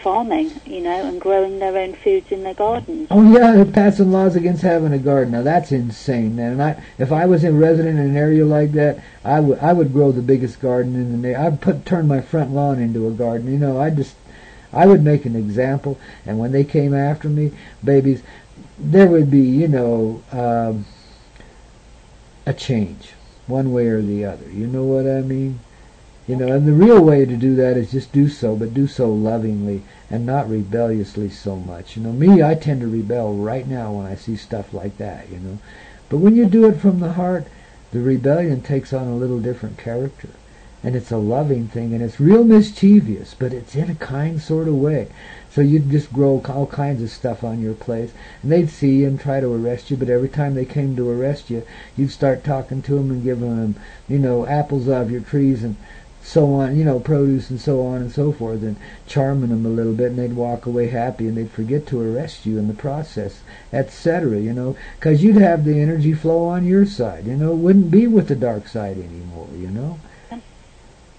farming, you know, and growing their own foods in their gardens. Oh yeah, they're passing laws against having a garden. Now that's insane, man. And if I was a resident in an area like that, I would grow the biggest garden in the neighborhood. I'd turn my front lawn into a garden. You know, I would make an example. And when they came after me, babies, there would be, you know, a change, one way or the other. You know what I mean? You know, and the real way to do that is just do so, but do so lovingly and not rebelliously so much. You know, me, I tend to rebel right now when I see stuff like that, you know. But when you do it from the heart, the rebellion takes on a little different character. And it's a loving thing, and it's real mischievous, but it's in a kind sort of way. So you'd just grow all kinds of stuff on your place, and they'd see you and try to arrest you, but every time they came to arrest you, you'd start talking to them and giving them, you know, apples off your trees and so on, you know, produce and so on and so forth, and charming them a little bit, and they'd walk away happy, and they'd forget to arrest you in the process, etc., you know, because you'd have the energy flow on your side, you know, it wouldn't be with the dark side anymore, you know.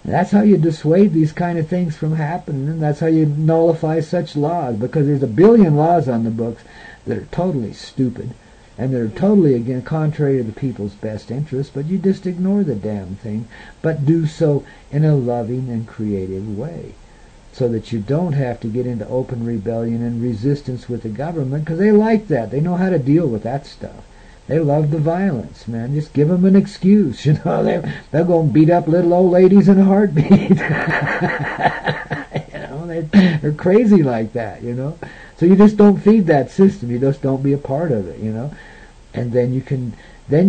That's how you dissuade these kind of things from happening, and that's how you nullify such laws, because there's a billion laws on the books that are totally stupid, and they're totally, again, contrary to the people's best interest, but you just ignore the damn thing, but do so in a loving and creative way, so that you don't have to get into open rebellion and resistance with the government, because they like that. They know how to deal with that stuff. They love the violence, man. Just give them an excuse, They'll go and beat up little old ladies in a heartbeat. They're crazy like that, So you just don't feed that system. You just don't be a part of it, And then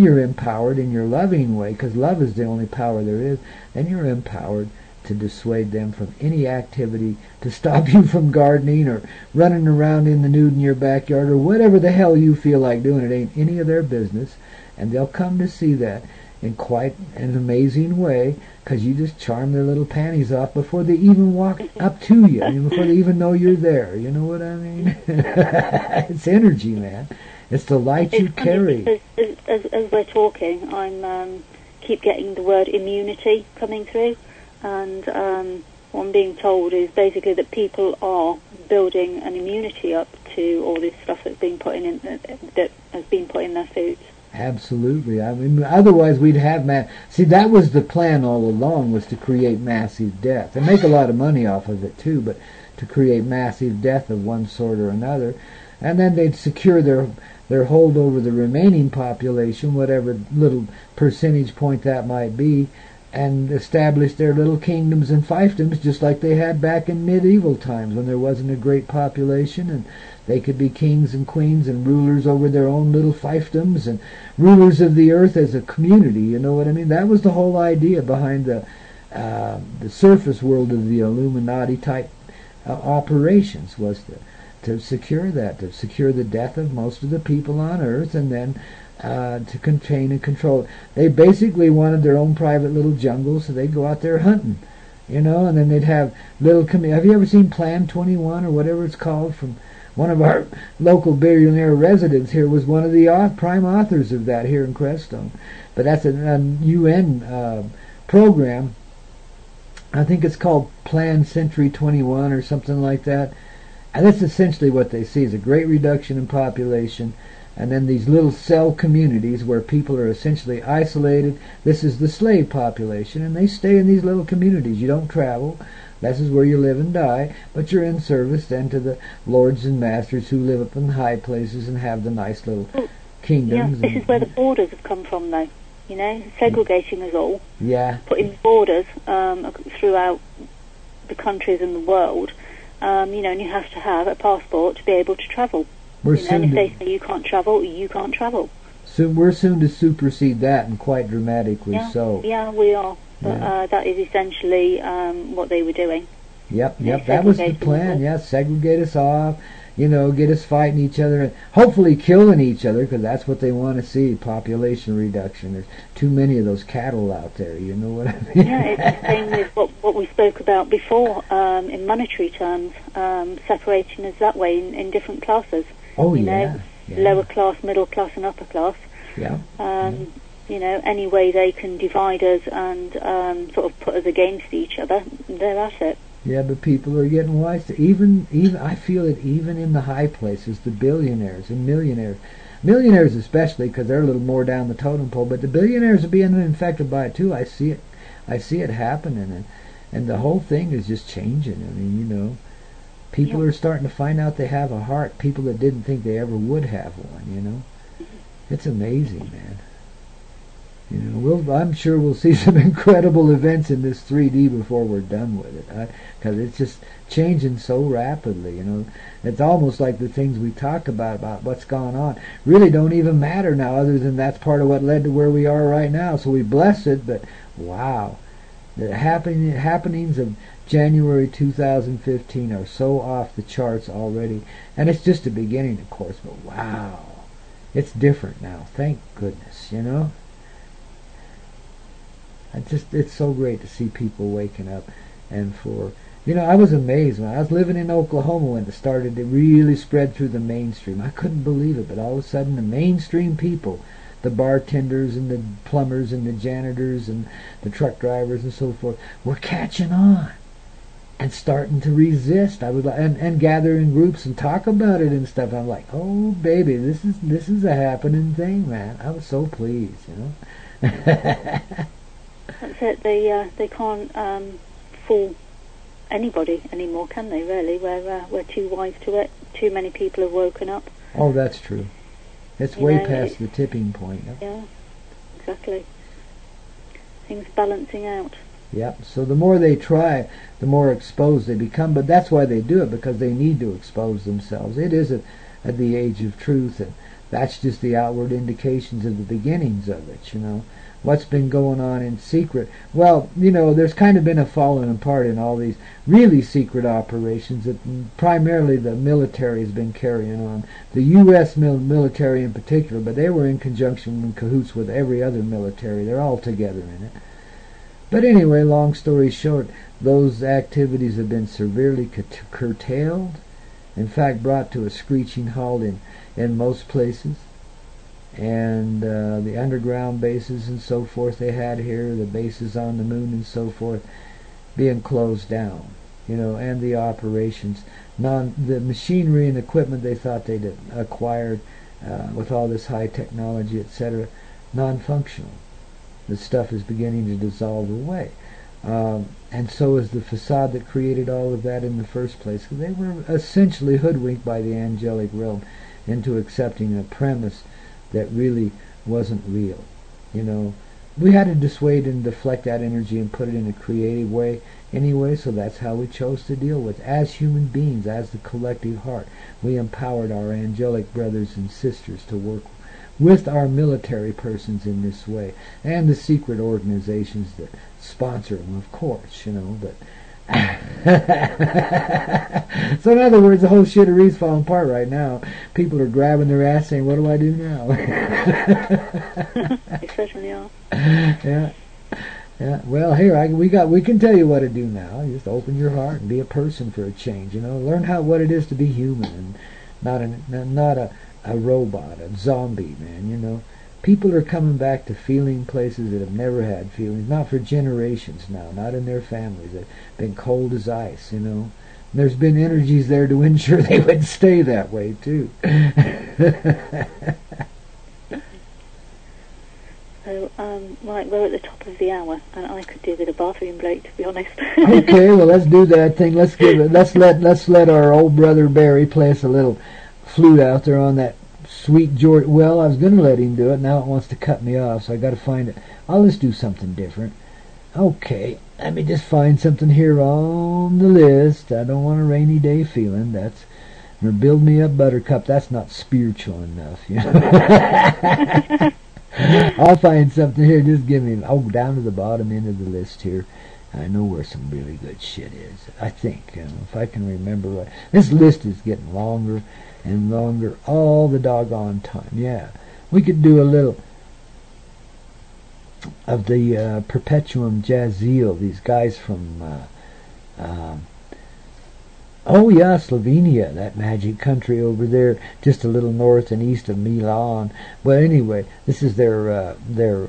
you're empowered in your loving way, because love is the only power there is. Then you're empowered to dissuade them from any activity to stop you from gardening or running around in the nude in your backyard or whatever the hell you feel like doing. It ain't any of their business, and they'll come to see that in quite an amazing way, because you just charm their little panties off before they even walk up to you, before they even know you're there. You know what I mean? It's energy, man. It's the light you carry. As we're talking, I'm keep getting the word immunity coming through. And what I'm being told is basically that people are building an immunity up to all this stuff that's been put in that has been put in their foods. Absolutely. I mean, otherwise we'd have See, that was the plan all along, was to create massive death. They make a lot of money off of it too, but to create massive death of one sort or another, and then they'd secure their hold over the remaining population, whatever little percentage point that might be, and establish their little kingdoms and fiefdoms just like they had back in medieval times when there wasn't a great population, and they could be kings and queens and rulers over their own little fiefdoms and rulers of the earth as a community. You know what I mean? That was the whole idea behind the surface world of the Illuminati type operations, was to secure that, to secure the death of most of the people on earth, and then to contain and control. They basically wanted their own private little jungle, so they'd go out there hunting, and then they'd have little have you ever seen Plan 21 or whatever it's called? From one of our local billionaire residents here was one of the prime authors of that here in Crestone. But that's a UN program. I think it's called Plan Century 21 or something like that. And that's essentially what they see, is a great reduction in population, and then these little cell communities where people are essentially isolated. This is the slave population, and they stay in these little communities. You don't travel. This is where you live and die, but you're in service then to the lords and masters who live up in the high places and have the nice little kingdoms. Yeah, this is where the borders have come from, though. Segregating us all. Yeah. Putting borders throughout the countries in the world. And you have to have a passport to be able to travel. And if they say you can't travel, you can't travel. So we're soon to supersede that, and quite dramatically so. Yeah, we are. But that is essentially what they were doing. Yep. That was the plan. Yeah, segregate us off. Get us fighting each other, and hopefully killing each other, because that's what they want to see, population reduction. There's too many of those cattle out there, you know what I mean? Yeah, it's the same with what we spoke about before, in monetary terms, separating us that way in different classes. Oh, yeah. Lower class, middle class, and upper class. Yeah. Any way they can divide us and sort of put us against each other, they're at it. Yeah, but people are getting wise to even I feel it even in the high places, the billionaires and millionaires especially, because they're a little more down the totem pole. But the billionaires are being infected by it too. I see it happening, and the whole thing is just changing. I mean, people are starting to find out they have a heart. People that didn't think they ever would have one. It's amazing, man. I'm sure we'll see some incredible events in this 3D before we're done with it, because it's just changing so rapidly. It's almost like the things we talk about what's gone on really don't even matter now, other than that's part of what led to where we are right now. So we bless it, but wow, the happenings of January 2015 are so off the charts already, and it's just the beginning, of course. But wow, it's different now. Thank goodness, It's so great to see people waking up, and I was amazed when I was living in Oklahoma when it started to really spread through the mainstream. I couldn't believe it, but all of a sudden the mainstream people, the bartenders and the plumbers and the janitors and the truck drivers and so forth, were catching on. and starting to resist. I would and gather in groups and talk about it and stuff. I'm like, oh baby, this is a happening thing, man. I was so pleased, you know. That's it. They can't fool anybody anymore, can they? Really, we're too wise to it. Too many people have woken up. Oh, that's true. It's way past the tipping point. Yep. Yeah, exactly. Things balancing out. Yep. So the more they try, the more exposed they become. But that's why they do it, because they need to expose themselves. It is at the age of truth, and that's just the outward indications of the beginnings of it, you know. What's been going on in secret? Well, you know, there's kind of been a falling apart in all these really secret operations that primarily the military has been carrying on. The U.S. military in particular, but they were in conjunction in cahoots with every other military. They're all together in it. But anyway, long story short, those activities have been severely curtailed. In fact, brought to a screeching halt in most places. And the underground bases and so forth they had here, the bases on the moon and so forth, being closed down, you know, and the operations, the machinery and equipment they thought they'd acquired with all this high technology, etc., non-functional. The stuff is beginning to dissolve away. And so is the facade that created all of that in the first place. They were essentially hoodwinked by the angelic realm into accepting a premise that really wasn't real. You know, we had to dissuade and deflect that energy and put it in a creative way anyway, so that's how we chose to deal with it. As human beings, as the collective heart, we empowered our angelic brothers and sisters to work with our military persons in this way, and the secret organizations that sponsor them, of course, you know, but so in other words, the whole shittery's falling apart right now. People are grabbing their ass saying, what do I do now? They certainly are. Yeah. Well, here we can tell you what to do now. Just open your heart and be a person for a change. You know, learn what it is to be human and not a robot, a zombie, man. You know, people are coming back to feeling places that have never had feelings, not for generations now, not in their families. They've been cold as ice, you know. And there's been energies there to ensure they would stay that way, too. So, right, we're at the top of the hour, and I could do with a bathroom break, to be honest. Okay, well, let's do that thing. Let's let our old brother Barry play us a little flute out there on that sweet George. Well, I was going to let him do it. Now it wants to cut me off, so I got to find it. I'll just do something different. Okay, let me just find something here on the list. I don't want a rainy day feeling. That's or build me up, Buttercup. That's not spiritual enough, you know. I'll find something here. Just give me down to the bottom end of the list here. I know where some really good shit is. I think, you know, if I can remember right. This list is getting longer and longer all the doggone time. Yeah, we could do a little of the Perpetuum Jazzil, these guys from Slovenia, that magic country over there, just a little north and east of Milan. But anyway, this is their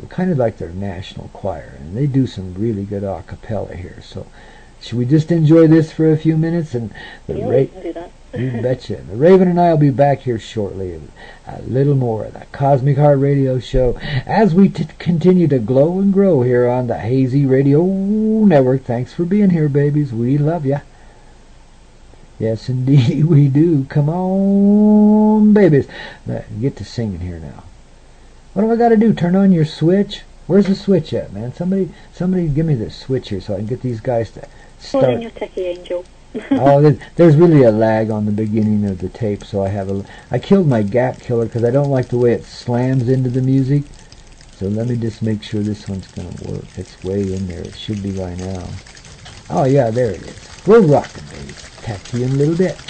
kind of like their national choir, and they do some really good a cappella here. So should we just enjoy this for a few minutes? And we can do that. You betcha. The Raven and I will be back here shortly. A little more of the Cosmic Heart Radio Show as we continue to glow and grow here on the Hazy Radio Network. Thanks for being here, babies. We love ya. Yes, indeed we do. Come on, babies. Get to singing here now. What do I got to do? Turn on your switch? Where's the switch at, man? Somebody give me the switch here so I can get these guys to start. Calling your techie angel. There's really a lag on the beginning of the tape, so I killed my gap killer because I don't like the way it slams into the music. So let me just make sure this one's going to work. It's way in there. It should be by now. Oh, yeah, there it is. We're rocking, baby. Talk to you in a little bit.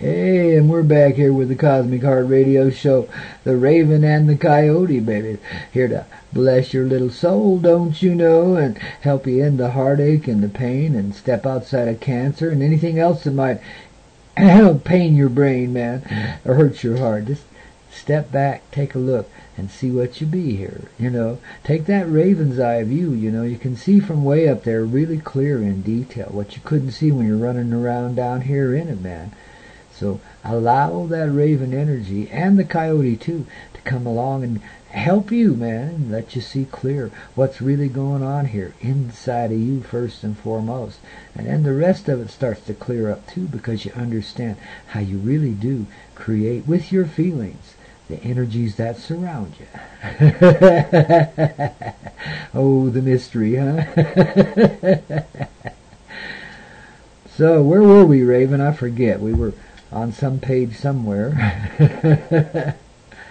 Hey, and we're back here with the Cosmic Heart Radio Show, the Raven and the Coyote, baby. Here to bless your little soul, don't you know, and help you end the heartache and the pain and step outside of cancer and anything else that might pain your brain, man, or hurt your heart. Just step back, take a look, and see what you be here. Take that raven's eye view. You can see from way up there really clear in detail what you couldn't see when you're running around down here in it, man. So allow that raven energy and the coyote too to come along and help you, man, and let you see clear what's really going on here inside of you first and foremost. And then the rest of it starts to clear up too, because you understand how you really do create with your feelings the energies that surround you. Oh, the mystery, huh? So where were we, Raven? I forget. We were on some page somewhere.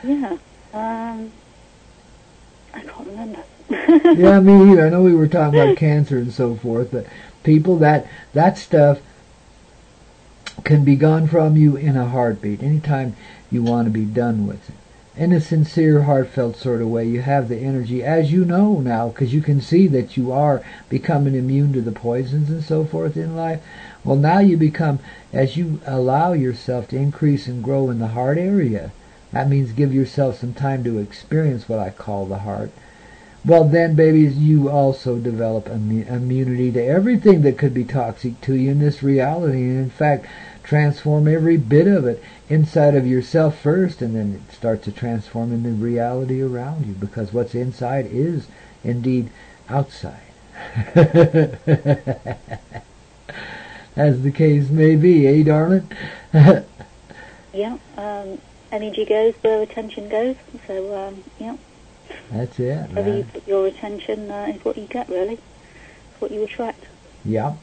Yeah. I can't remember. Yeah, me either. I know we were talking about cancer and so forth, but people, that stuff can be gone from you in a heartbeat, anytime you want to be done with it. In a sincere, heartfelt sort of way, you have the energy, as you know now, because you can see that you are becoming immune to the poisons and so forth in life. Well, now you become, as you allow yourself to increase and grow in the heart area, that means give yourself some time to experience what I call the heart. Well, then, babies, you also develop immunity to everything that could be toxic to you in this reality, and in fact, transform every bit of it inside of yourself first, and then it starts to transform in the reality around you, because what's inside is indeed outside. As the case may be, eh, darling? Yeah, energy goes where attention goes, so, yeah. That's it, wherever you put your attention is what you get, really. It's what you attract. Yep.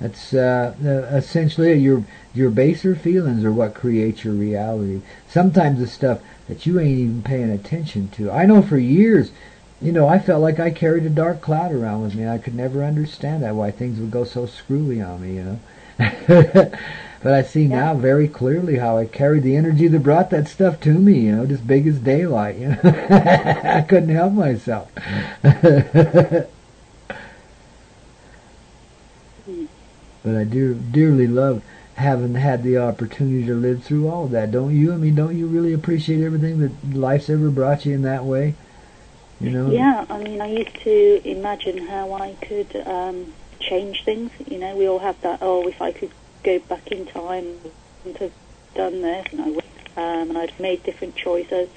That's essentially your baser feelings are what create your reality. Sometimes the stuff that you ain't even paying attention to. I know for years, I felt like I carried a dark cloud around with me. I could never understand that, why things would go so screwy on me, But I see now very clearly how I carried the energy that brought that stuff to me, just big as daylight, I couldn't help myself. But I dearly love having had the opportunity to live through all of that, don't you? I mean, don't you really appreciate everything that life's ever brought you in that way? Yeah, I mean, I used to imagine how I could change things. We all have that, if I could go back in time and have done this, and I would, and I'd made different choices.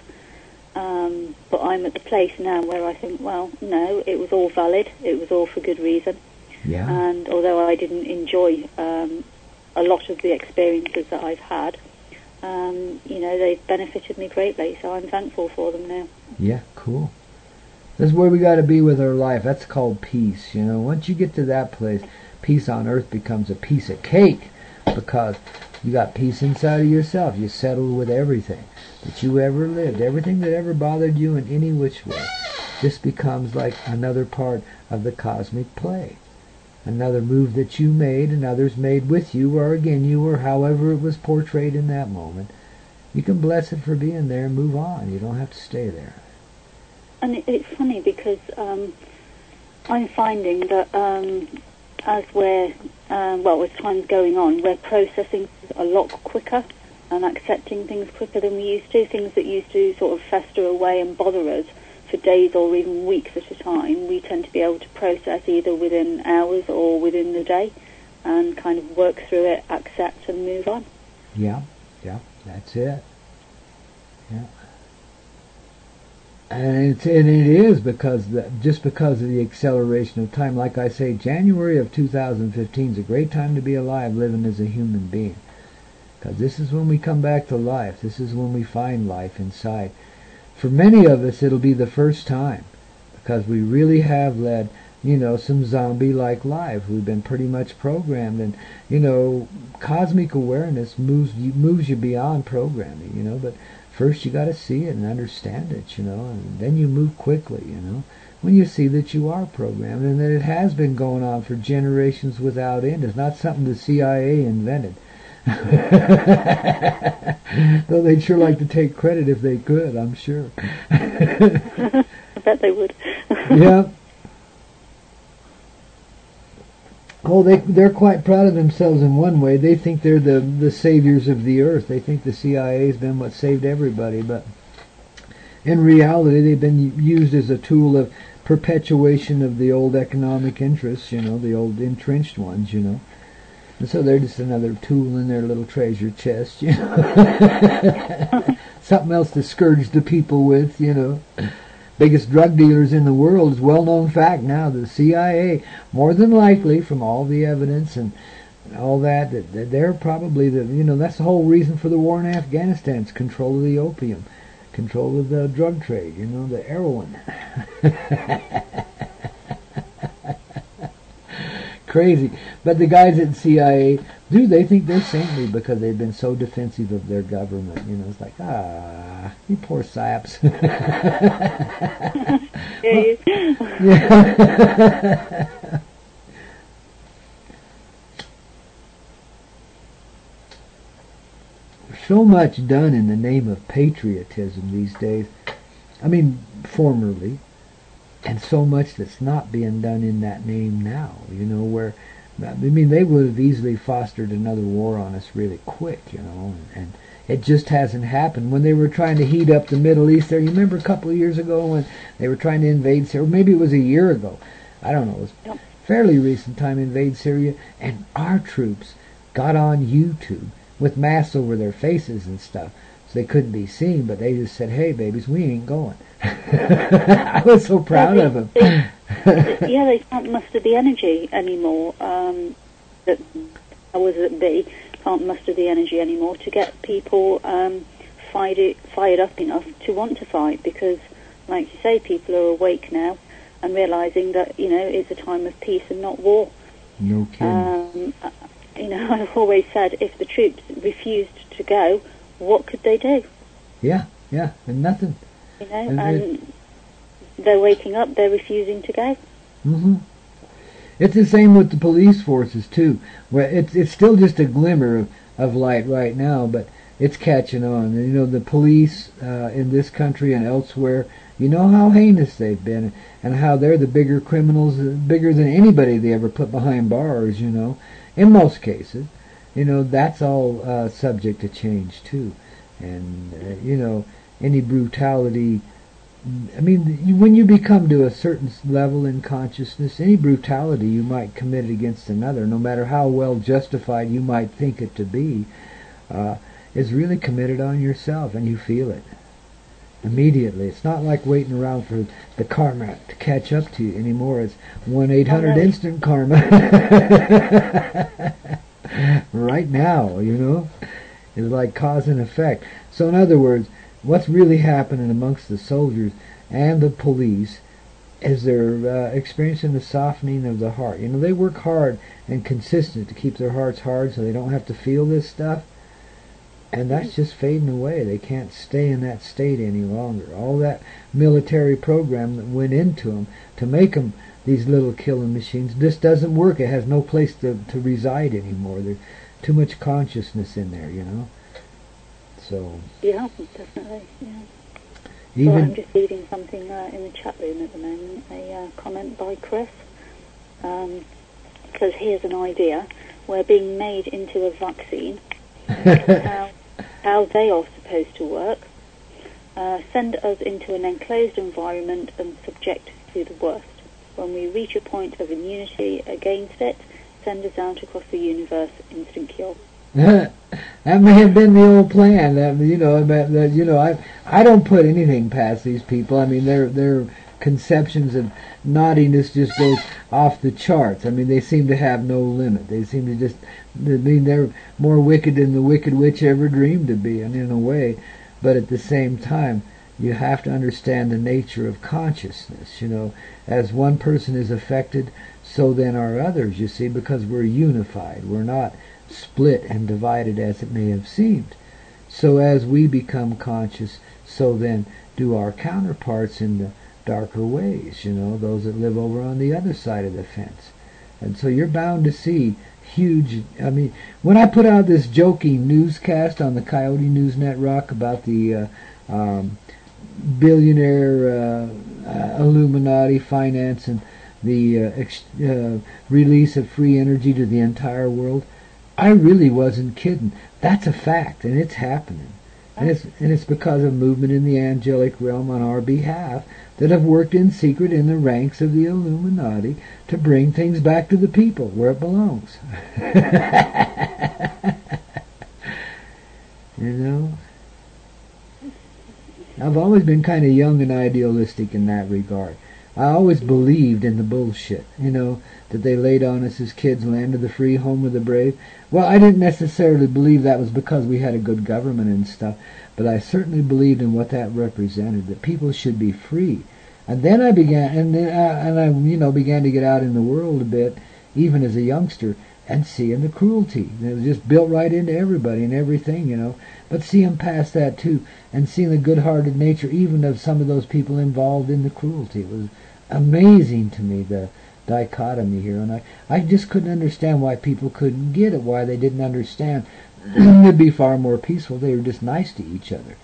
But I'm at the place now where I think, well, no, it was all valid. It was all for good reason. Yeah. And although I didn't enjoy a lot of the experiences that I've had, they've benefited me greatly, so I'm thankful for them now. Yeah, cool. That's where we got to be with our life. That's called peace. Once you get to that place, peace on earth becomes a piece of cake, because you got peace inside of yourself. You settled with everything that you ever lived, everything that ever bothered you in any which way. This becomes like another part of the cosmic play. Another move that you made and others made with you, or again you, or however it was portrayed in that moment. You can bless it for being there and move on. You don't have to stay there. And it's funny because I'm finding that as time's going on, we're processing a lot quicker and accepting things quicker than we used to. Things that used to sort of fester away and bother us for days or even weeks at a time, we tend to be able to process either within hours or within the day and kind of work through it, accept and move on. Yeah, that's it. Yeah. And it is because just because of the acceleration of time. Like I say, January of 2015 is a great time to be alive, living as a human being. Because this is when we come back to life. This is when we find life inside. For many of us, it'll be the first time, because we really have led, some zombie-like lives. We've been pretty much programmed, and, cosmic awareness moves you beyond programming, but first you got to see it and understand it, and then you move quickly, when you see that you are programmed and that it has been going on for generations without end. It's not something the CIA invented. Though they'd sure like to take credit if they could, I'm sure. I bet they would. Yeah. Oh, they're quite proud of themselves in one way. They think they're the saviors of the earth. They think the CIA's been what saved everybody, but in reality they've been used as a tool of perpetuation of the old economic interests, the old entrenched ones, And so they're just another tool in their little treasure chest, Something else to scourge the people with, Biggest drug dealers in the world is well-known fact now. The CIA, more than likely, from all the evidence and all that they're probably that's the whole reason for the war in Afghanistan. It's control of the opium, control of the drug trade, the heroin. Crazy. But the guys at CIA, they think they're saintly because they've been so defensive of their government. It's like, you poor saps. Yeah. So much done in the name of patriotism these days. I mean, formerly. And so much that's not being done in that name now, where, they would have easily fostered another war on us really quick, and it just hasn't happened. When they were trying to heat up the Middle East there, you remember a couple of years ago when they were trying to invade Syria, or maybe it was a year ago, I don't know, it was fairly recent time, invade Syria, and our troops got on YouTube with masks over their faces and stuff, so they couldn't be seen, but they just said, hey babies, we ain't going. I was so proud of them. They can't muster the energy anymore. That powers that be can't muster the energy anymore to get people fired up enough to want to fight, because, like you say, people are awake now and realising that it's a time of peace and not war. No kidding. I've always said, if the troops refused to go, what could they do? Yeah, and nothing. And they're waking up, they're refusing to go. Mm-hmm. It's the same with the police forces, too. Well, it's still just a glimmer of light right now, but it's catching on. The police in this country and elsewhere, how heinous they've been, and how they're the bigger criminals, bigger than anybody they ever put behind bars, in most cases. That's all subject to change, too. And, any brutality, when you become to a certain level in consciousness, any brutality you might commit against another, no matter how well justified you might think it to be, is really committed on yourself, and you feel it immediately. It's not like waiting around for the karma to catch up to you anymore. It's 1-800 instant karma. Right now, it's like cause and effect. So in other words, what's really happening amongst the soldiers and the police is they're experiencing the softening of the heart. They work hard and consistent to keep their hearts hard so they don't have to feel this stuff. And that's just fading away. They can't stay in that state any longer. All that military program that went into them to make them these little killing machines just doesn't work. It has no place to reside anymore. There's too much consciousness in there, So yeah, definitely. Yeah. Even I'm just reading something in the chat room at the moment. A comment by Chris says, "Here's an idea. We're being made into a vaccine. How they are supposed to work. Send us into an enclosed environment and subject to the worst. When we reach a point of immunity against it, send us out across the universe, instant cure." That may have been the old plan. I don't put anything past these people. Their conceptions of naughtiness just goes off the charts. They seem to have no limit. They seem to just, they're more wicked than the Wicked Witch ever dreamed to be, and in a way. But at the same time, you have to understand the nature of consciousness. As one person is affected, so then are others, you see, because we're unified. We're not split and divided as it may have seemed. So as we become conscious, so then do our counterparts in the darker ways, those that live over on the other side of the fence. And so you're bound to see huge, I mean, when I put out this joking newscast on the Coyote News Network about the billionaire Illuminati finance and the release of free energy to the entire world, I really wasn't kidding. That's a fact, and it's happening. And it's because of movement in the angelic realm on our behalf that have worked in secret in the ranks of the Illuminati to bring things back to the people where it belongs. You know? I've always been kind of young and idealistic in that regard. I always believed in the bullshit, that they laid on us as kids, land of the free, home of the brave. Well, I didn't necessarily believe that was because we had a good government and stuff, but I certainly believed in what that represented, that people should be free. And then I began, began to get out in the world a bit, even as a youngster, and seeing the cruelty. It was just built right into everybody and everything, But seeing past that too, and seeing the good-hearted nature even of some of those people involved in the cruelty. It was amazing to me, the dichotomy here. And I just couldn't understand why people couldn't get it, why they didn't understand. It'd be far more peaceful. They were just nice to each other,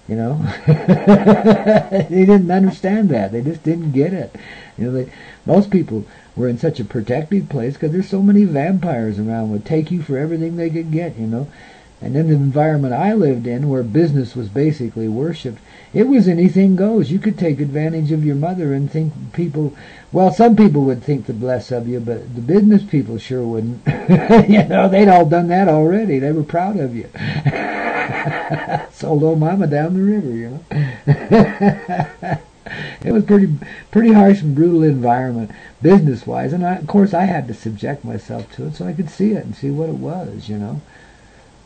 They didn't understand that. They just didn't get it. Most people were in such a protected place because there's so many vampires around, would take you for everything they could get, And in the environment I lived in, where business was basically worshipped, it was anything goes. You could take advantage of your mother and think some people would think the less of you, but the business people sure wouldn't. They'd all done that already. They were proud of you. Sold old mama down the river, It was pretty harsh and brutal environment, business-wise, and of course I had to subject myself to it so I could see it and see what it was,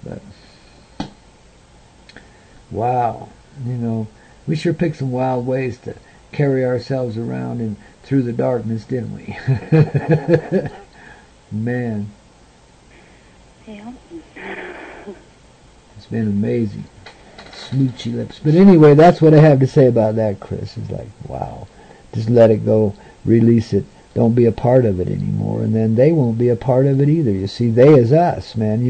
But, wow, we sure picked some wild ways to carry ourselves around and through the darkness, didn't we? Man. Yeah. It's been amazing. Smoochy lips. But anyway, that's what I have to say about that, Chris. It's like, wow. Just let it go. Release it. Don't be a part of it anymore. And then they won't be a part of it either. You see, they is us, man.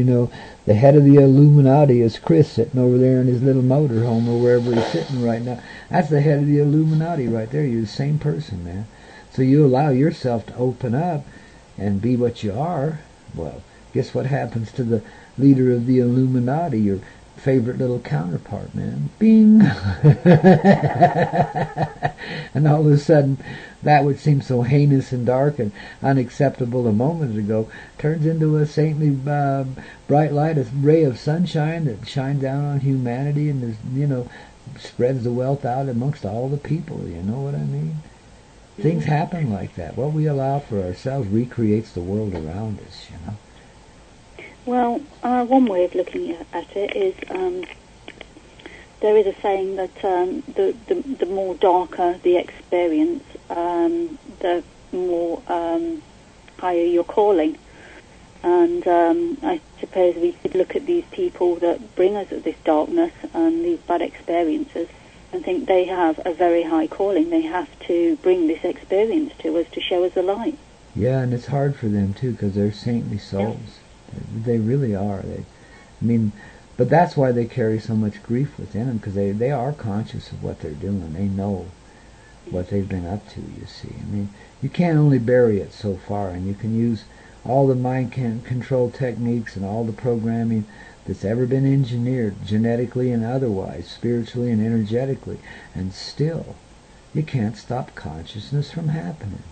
The head of the Illuminati is Chris sitting over there in his little motorhome or wherever he's sitting right now. That's the head of the Illuminati right there. You're the same person, man. So you allow yourself to open up and be what you are. Well, guess what happens to the leader of the Illuminati, your favorite little counterpart, man? Bing! And all of a sudden, that which seemed so heinous and dark and unacceptable a moment ago turns into a saintly, bright light, a ray of sunshine that shines down on humanity and, spreads the wealth out amongst all the people. You know what I mean? Things happen like that. What we allow for ourselves recreates the world around us, Well, one way of looking at it is there is a saying that the more darker the experience, the more higher your calling. And I suppose we could look at these people that bring us this darkness and these bad experiences and think they have a very high calling. They have to bring this experience to us to show us the light. Yeah, and it's hard for them, too, because they're saintly souls. Yeah. They really are. But that's why they carry so much grief within them, because they are conscious of what they're doing. They know what they've been up to, you see. You can't only bury it so far, and you can use all the mind control techniques and all the programming that's ever been engineered, genetically and otherwise, spiritually and energetically, and still, you can't stop consciousness from happening.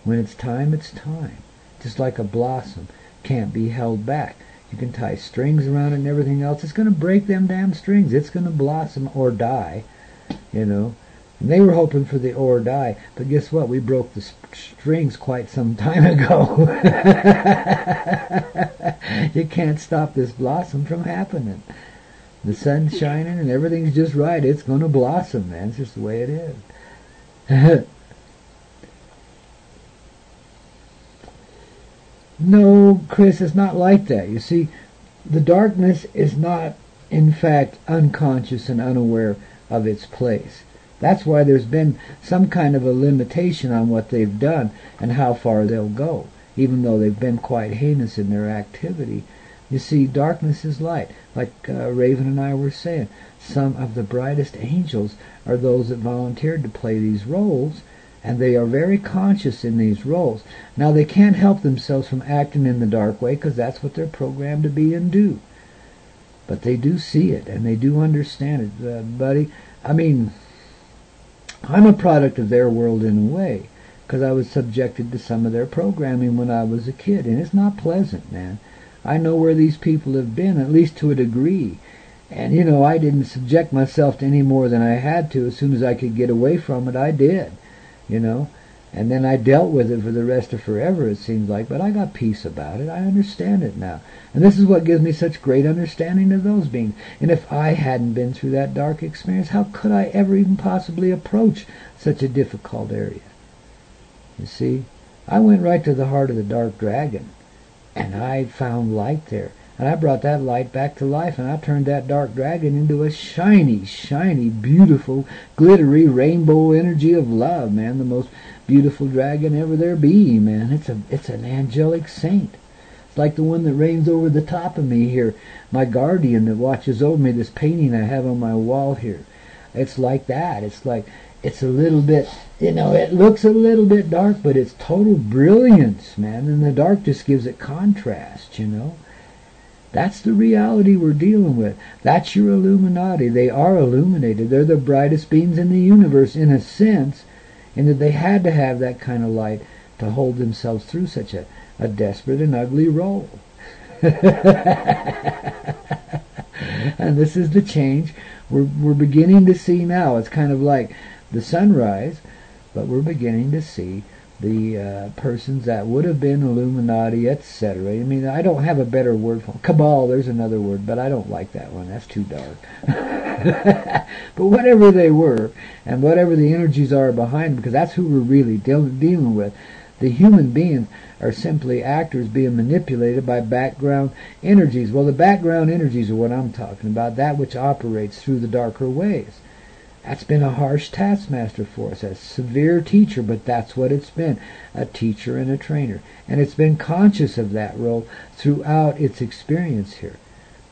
When it's time, it's time. Just like a blossom can't be held back. You can tie strings around it and everything else. It's going to break them damn strings. It's going to blossom or die, And they were hoping for the or die, but guess what? We broke the strings quite some time ago. You can't stop this blossom from happening. The sun's shining and everything's just right. It's going to blossom, man. It's just the way it is. No, Chris, it's not like that. You see, the darkness is not, in fact, unconscious and unaware of its place. That's why there's been some kind of a limitation on what they've done and how far they'll go. even though they've been quite heinous in their activity. You see, darkness is light. Like Raven and I were saying, some of the brightest angels are those that volunteered to play these roles, and they are very conscious in these roles. Now, they can't help themselves from acting in the dark way, because that's what they're programmed to be and do. But they do see it, and they do understand it, buddy. I mean, I'm a product of their world in a way, because I was subjected to some of their programming when I was a kid, and it's not pleasant, man. I know where these people have been, at least to a degree. And, you know, I didn't subject myself to any more than I had to. As soon as I could get away from it, I did, you know. And then I dealt with it for the rest of forever, it seems like. But I got peace about it. I understand it now. And this is what gives me such great understanding of those beings. And if I hadn't been through that dark experience, how could I ever even possibly approach such a difficult area? You see, I went right to the heart of the dark dragon, and I found light there. And I brought that light back to life, and I turned that dark dragon into a shiny, shiny, beautiful, glittery rainbow energy of love, man. The most beautiful dragon ever there be, man. It's an angelic saint. It's like the one that reigns over the top of me here, my guardian that watches over me, this painting I have on my wall here. It's like that. It's a little bit, you know, it looks a little bit dark, but it's total brilliance, man. And the dark just gives it contrast, you know. That's the reality we're dealing with. That's your Illuminati. They are illuminated. They're the brightest beings in the universe, in a sense, in that they had to have that kind of light to hold themselves through such a desperate and ugly role. And this is the change we're beginning to see now. It's kind of like the sunrise, but we're beginning to see the persons that would have been Illuminati, etc. I mean, I don't have a better word for Cabal. There's another word, but I don't like that one. That's too dark. But whatever they were, and whatever the energies are behind them, because that's who we're really dealing with. The human beings are simply actors being manipulated by background energies. Well, the background energies are what I'm talking about, that which operates through the darker ways. That's been a harsh taskmaster for us, a severe teacher, but that's what it's been, a teacher and a trainer. And it's been conscious of that role throughout its experience here.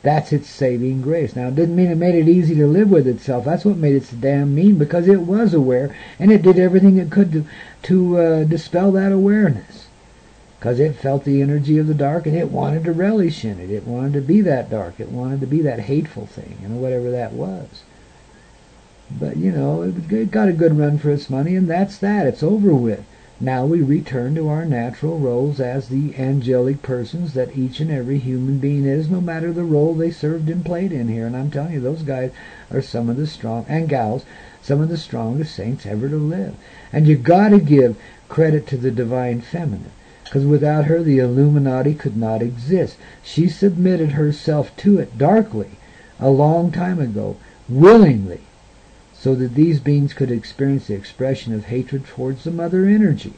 That's its saving grace. Now, it didn't mean it made it easy to live with itself. That's what made it so damn mean, because it was aware, and it did everything it could to dispel that awareness. Because it felt the energy of the dark, and it wanted to relish in it. It wanted to be that dark. It wanted to be that hateful thing, you know, whatever that was. But, you know, it got a good run for its money, and that's that. It's over with. Now we return to our natural roles as the angelic persons that each and every human being is, no matter the role they served and played in here. And I'm telling you, those guys are some of the strong, and gals, some of the strongest saints ever to live. And you got to give credit to the Divine Feminine, because without her, the Illuminati could not exist. She submitted herself to it darkly a long time ago, willingly, so that these beings could experience the expression of hatred towards the mother energy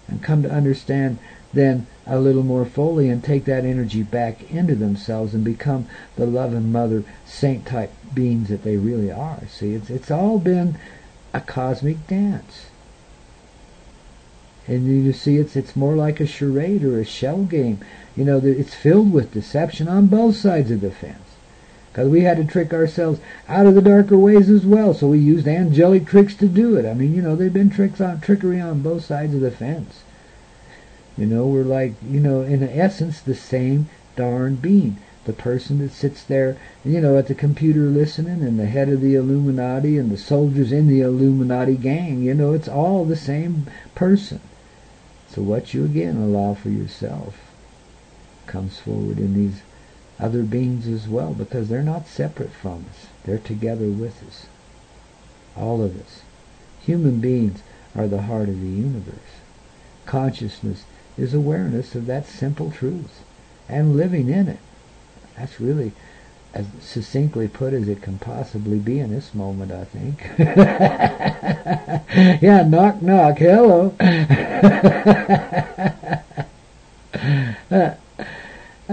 and come to understand then a little more fully and take that energy back into themselves and become the loving mother saint type beings that they really are. See, it's all been a cosmic dance. And you see, it's more like a charade or a shell game. You know, it's filled with deception on both sides of the fence. Because we had to trick ourselves out of the darker ways as well, so we used angelic tricks to do it. I mean, you know, they've been trickery on both sides of the fence. You know, we're like, you know, in essence, the same darn being. The person that sits there, you know, at the computer listening, and the head of the Illuminati, and the soldiers in the Illuminati gang, you know, it's all the same person. So what you again allow for yourself comes forward in these other beings as well, because they're not separate from us. They're together with us. All of us. Human beings are the heart of the universe. Consciousness is awareness of that simple truth and living in it. That's really as succinctly put as it can possibly be in this moment, I think. Yeah, knock, knock, hello.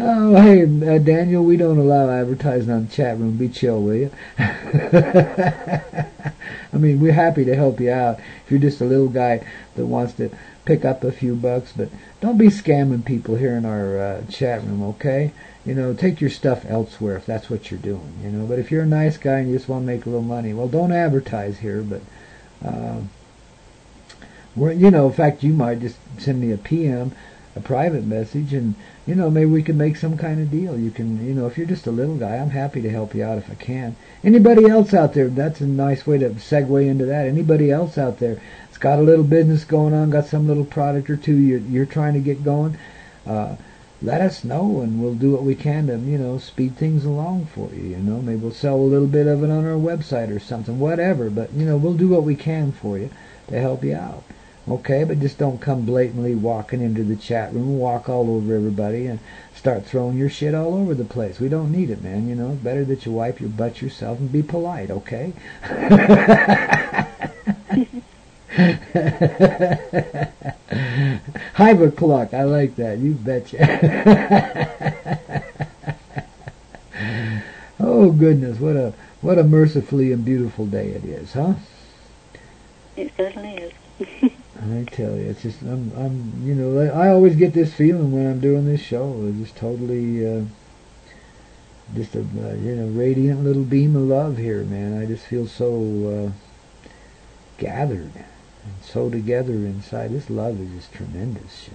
Oh, hey, Daniel, we don't allow advertising on the chat room. Be chill, will you? I mean, we're happy to help you out. If you're just a little guy that wants to pick up a few bucks, but don't be scamming people here in our chat room, okay? Take your stuff elsewhere if that's what you're doing, But if you're a nice guy and you just want to make a little money, well, don't advertise here, but, in fact, you might just send me a PM, a private message, and, maybe we can make some kind of deal. You can, if you're just a little guy, I'm happy to help you out if I can. Anybody else out there, that's a nice way to segue into that. Anybody else out there that's got a little business going on, got some little product or two you're trying to get going, let us know, and we'll do what we can to, speed things along for you, Maybe we'll sell a little bit of it on our website or something, whatever, but, we'll do what we can for you to help you out. Okay, but just don't come blatantly walking into the chat room, walk all over everybody, and start throwing your shit all over the place. We don't need it, man. It's better that you wipe your butt yourself and be polite, okay? 5 o'clock, I like that. You betcha. Oh goodness, what a mercifully and beautiful day it is, huh? It certainly is. I tell you, it's just I always get this feeling when I'm doing this show. It's just totally, just a radiant little beam of love here, man. I just feel so gathered and so together inside. This love is just tremendous,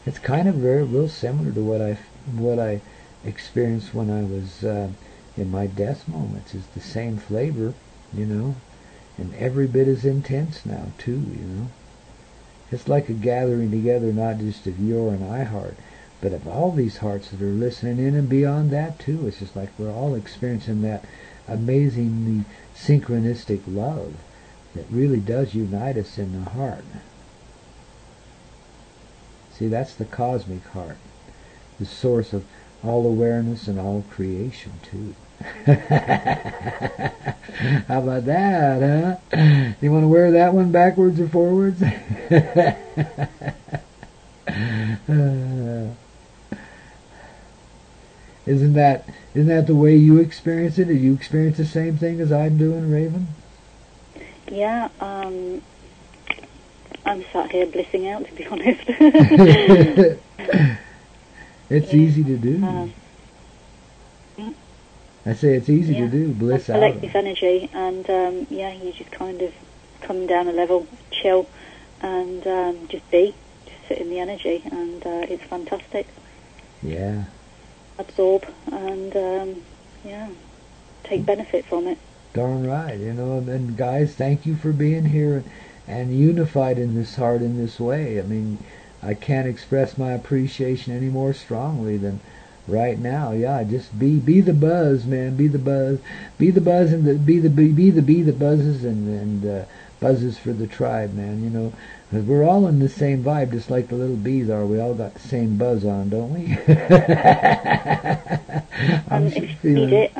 It's kind of real similar to what I experienced when I was in my death moments. It's the same flavor, and every bit as intense now, too, It's like a gathering together, not just of your and I heart, but of all these hearts that are listening in, and beyond that, too. It's just like we're all experiencing that amazingly synchronistic love that really does unite us in the heart. See, that's the cosmic heart, the source of all awareness and all creation, too. How about that, huh? You want to wear that one backwards or forwards? Isn't that the way you experience it? Do you experience the same thing as I'm doing, Raven? Yeah, I'm sat here blissing out, to be honest. It's easy to do. I say it's easy to do, bliss out. Collective energy, and you just kind of come down a level, chill, and just sit in the energy, and it's fantastic. Yeah. Absorb and take benefit from it. Darn right, and guys, thank you for being here and unified in this heart in this way. I mean, I can't express my appreciation any more strongly than right now. Yeah, just be the buzz, man. Be the buzz, and be the bee that buzzes and buzzes for the tribe, man. Because we're all in the same vibe, just like the little bees are. We all got the same buzz on, don't we? If you need it,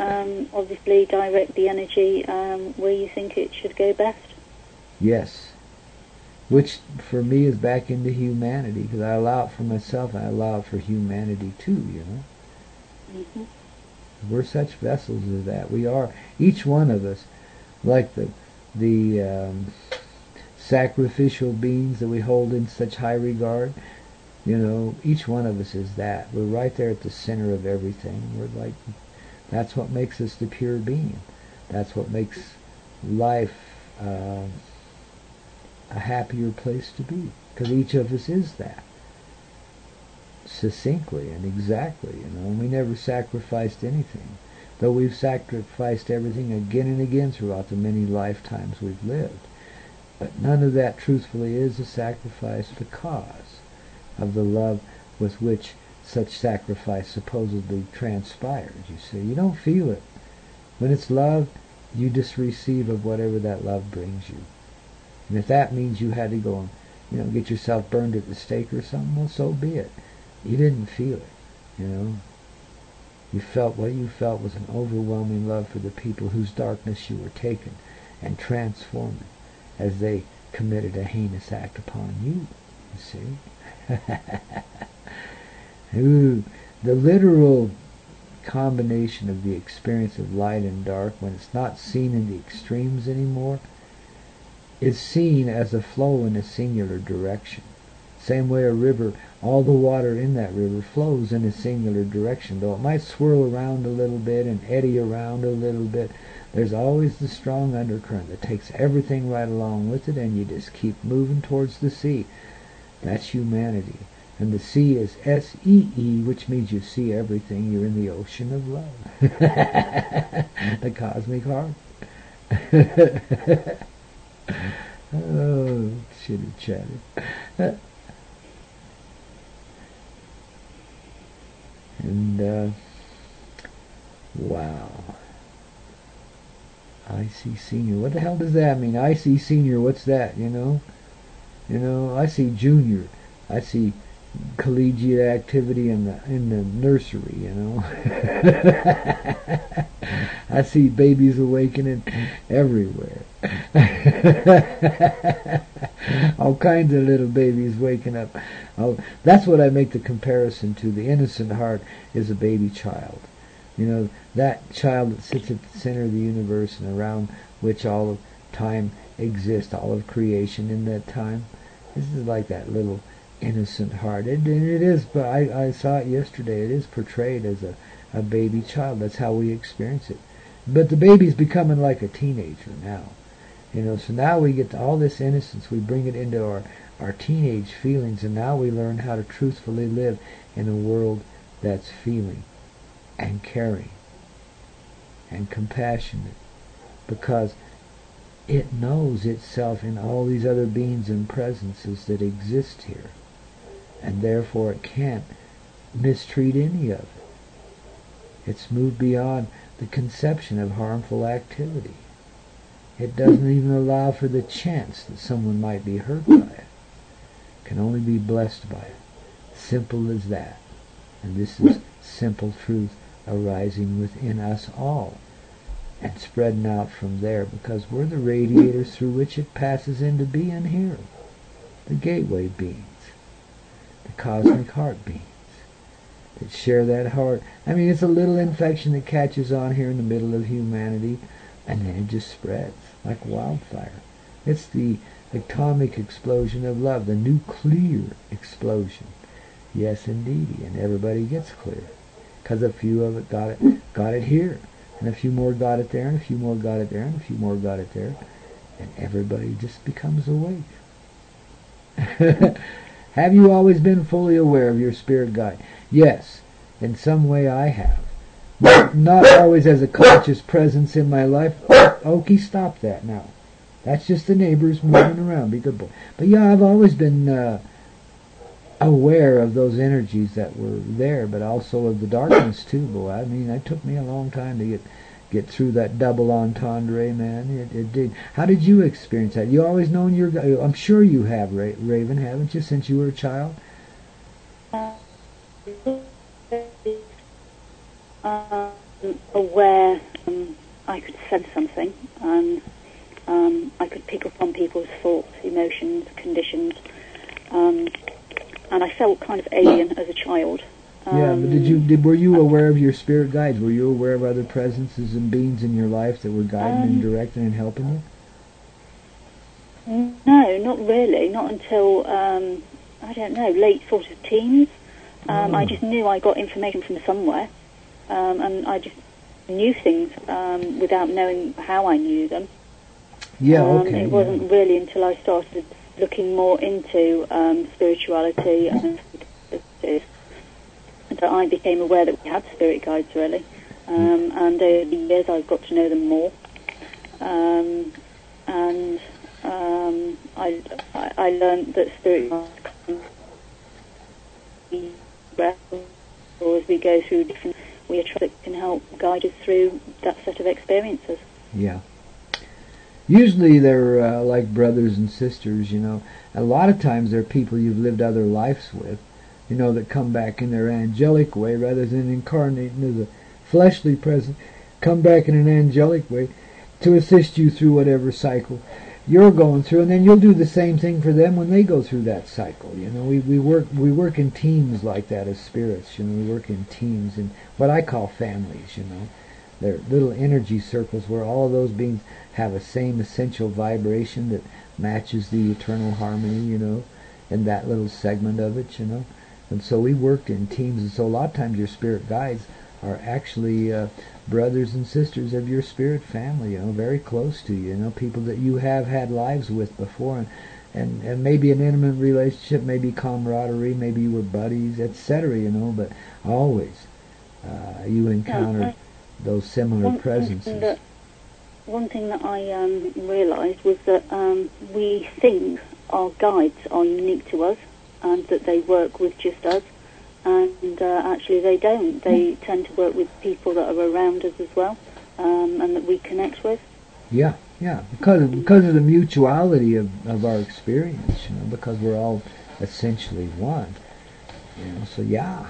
obviously direct the energy where you think it should go best. Yes. Which, for me, is back into humanity, because I allow it for myself, and I allow it for humanity, too, Mm-hmm. We're such vessels of that. We are, each one of us, like the sacrificial beings that we hold in such high regard. Each one of us is that. We're right there at the center of everything. We're like, that's what makes us the pure being. That's what makes life a happier place to be, because each of us is that, succinctly and exactly, and we never sacrificed anything, though we've sacrificed everything again and again throughout the many lifetimes we've lived. But none of that truthfully is a sacrifice because of the love with which such sacrifice supposedly transpires. You see, you don't feel it. When it's love, you just receive of whatever that love brings you. And if that means you had to go and get yourself burned at the stake or something, well, so be it. You didn't feel it, You felt what you felt was an overwhelming love for the people whose darkness you were taking and transforming as they committed a heinous act upon you see. Ooh, the literal combination of the experience of light and dark, when it's not seen in the extremes anymore, is seen as a flow in a singular direction. Same way a river, all the water in that river flows in a singular direction. Though it might swirl around a little bit and eddy around a little bit, there's always the strong undercurrent that takes everything right along with it, and you just keep moving towards the sea. That's humanity. And the sea is S-E-E, which means you see everything. You're in the ocean of love. The cosmic heart. Oh, should have chatted. And, wow. I see senior. What the hell does that mean? I see senior. What's that, you know? You know, I see junior. I see collegiate activity in the nursery, you know. I see babies awakening everywhere. All kinds of little babies waking up. Oh, that's what I make the comparison to. The innocent heart is a baby child. You know, that child that sits at the center of the universe and around which all of time exists, all of creation in that time. This is like that little innocent heart. It is, but I saw it yesterday. It is portrayed as a baby child. That's how we experience it. But the baby's becoming like a teenager now. You know, so now we get to all this innocence. We bring it into our teenage feelings, and now we learn how to truthfully live in a world that's feeling and caring and compassionate, because it knows itself in all these other beings and presences that exist here, and therefore it can't mistreat any of it. It's moved beyond the conception of harmful activity. It doesn't even allow for the chance that someone might be hurt by it. Can only be blessed by it. Simple as that. And this is simple truth arising within us all and spreading out from there, because we're the radiators through which it passes into being here. The gateway beings, the cosmic heart beings that share that heart. I mean, it's a little infection that catches on here in the middle of humanity, and then it just spreads like wildfire. It's the atomic explosion of love, the nuclear explosion. Yes, indeed, and everybody gets clear, because a few of it got it here, and a few more got it there, and a few more got it there, and a few more got it there, and everybody just becomes awake. Have you always been fully aware of your spirit guide? Yes, in some way I have. But not always as a conscious presence in my life. Okie, stop that now. That's just the neighbors moving around. Be a good boy. But yeah, I've always been aware of those energies that were there, but also of the darkness too, boy. I mean, it took me a long time to get through that double entendre, man. It did. How did you experience that? You always known your... I'm sure you have, Raven, haven't you, since you were a child? Aware, I could sense something, and I could pick up on people's thoughts, emotions, conditions, and I felt kind of alien as a child. Yeah, but were you aware of your spirit guides? Were you aware of other presences and beings in your life that were guiding and directing and helping you? No, not really. Not until, I don't know, late sort of teens. I just knew I got information from somewhere, and I just knew things without knowing how I knew them. Yeah, okay. It wasn't really until I started looking more into spirituality and that I became aware that we had spirit guides, really. And over the years I've got to know them more. I learned that spirit guides or as we go through different, we attract that can help guide us through that set of experiences. Yeah. Usually they're like brothers and sisters, you know. A lot of times they're people you've lived other lives with, you know, that come back in their angelic way rather than incarnating as a fleshly presence, come back in an angelic way to assist you through whatever cycle you're going through, and then you'll do the same thing for them when they go through that cycle. You know, we work in teams like that as spirits. You know, we work in teams in what I call families. You know, they're little energy circles where all of those beings have a same essential vibration that matches the eternal harmony, in that little segment of it, And so we worked in teams, and so a lot of times your spirit guides are actually brothers and sisters of your spirit family, very close to you, people that you have had lives with before, and maybe an intimate relationship, maybe camaraderie, maybe you were buddies, etc., but always you encountered those similar presences. One thing that I realised was that we think our guides are unique to us and that they work with just us, and actually they don't. They tend to work with people that are around us as well, and that we connect with. Yeah, because of the mutuality of our experience, because we're all essentially one. So yeah.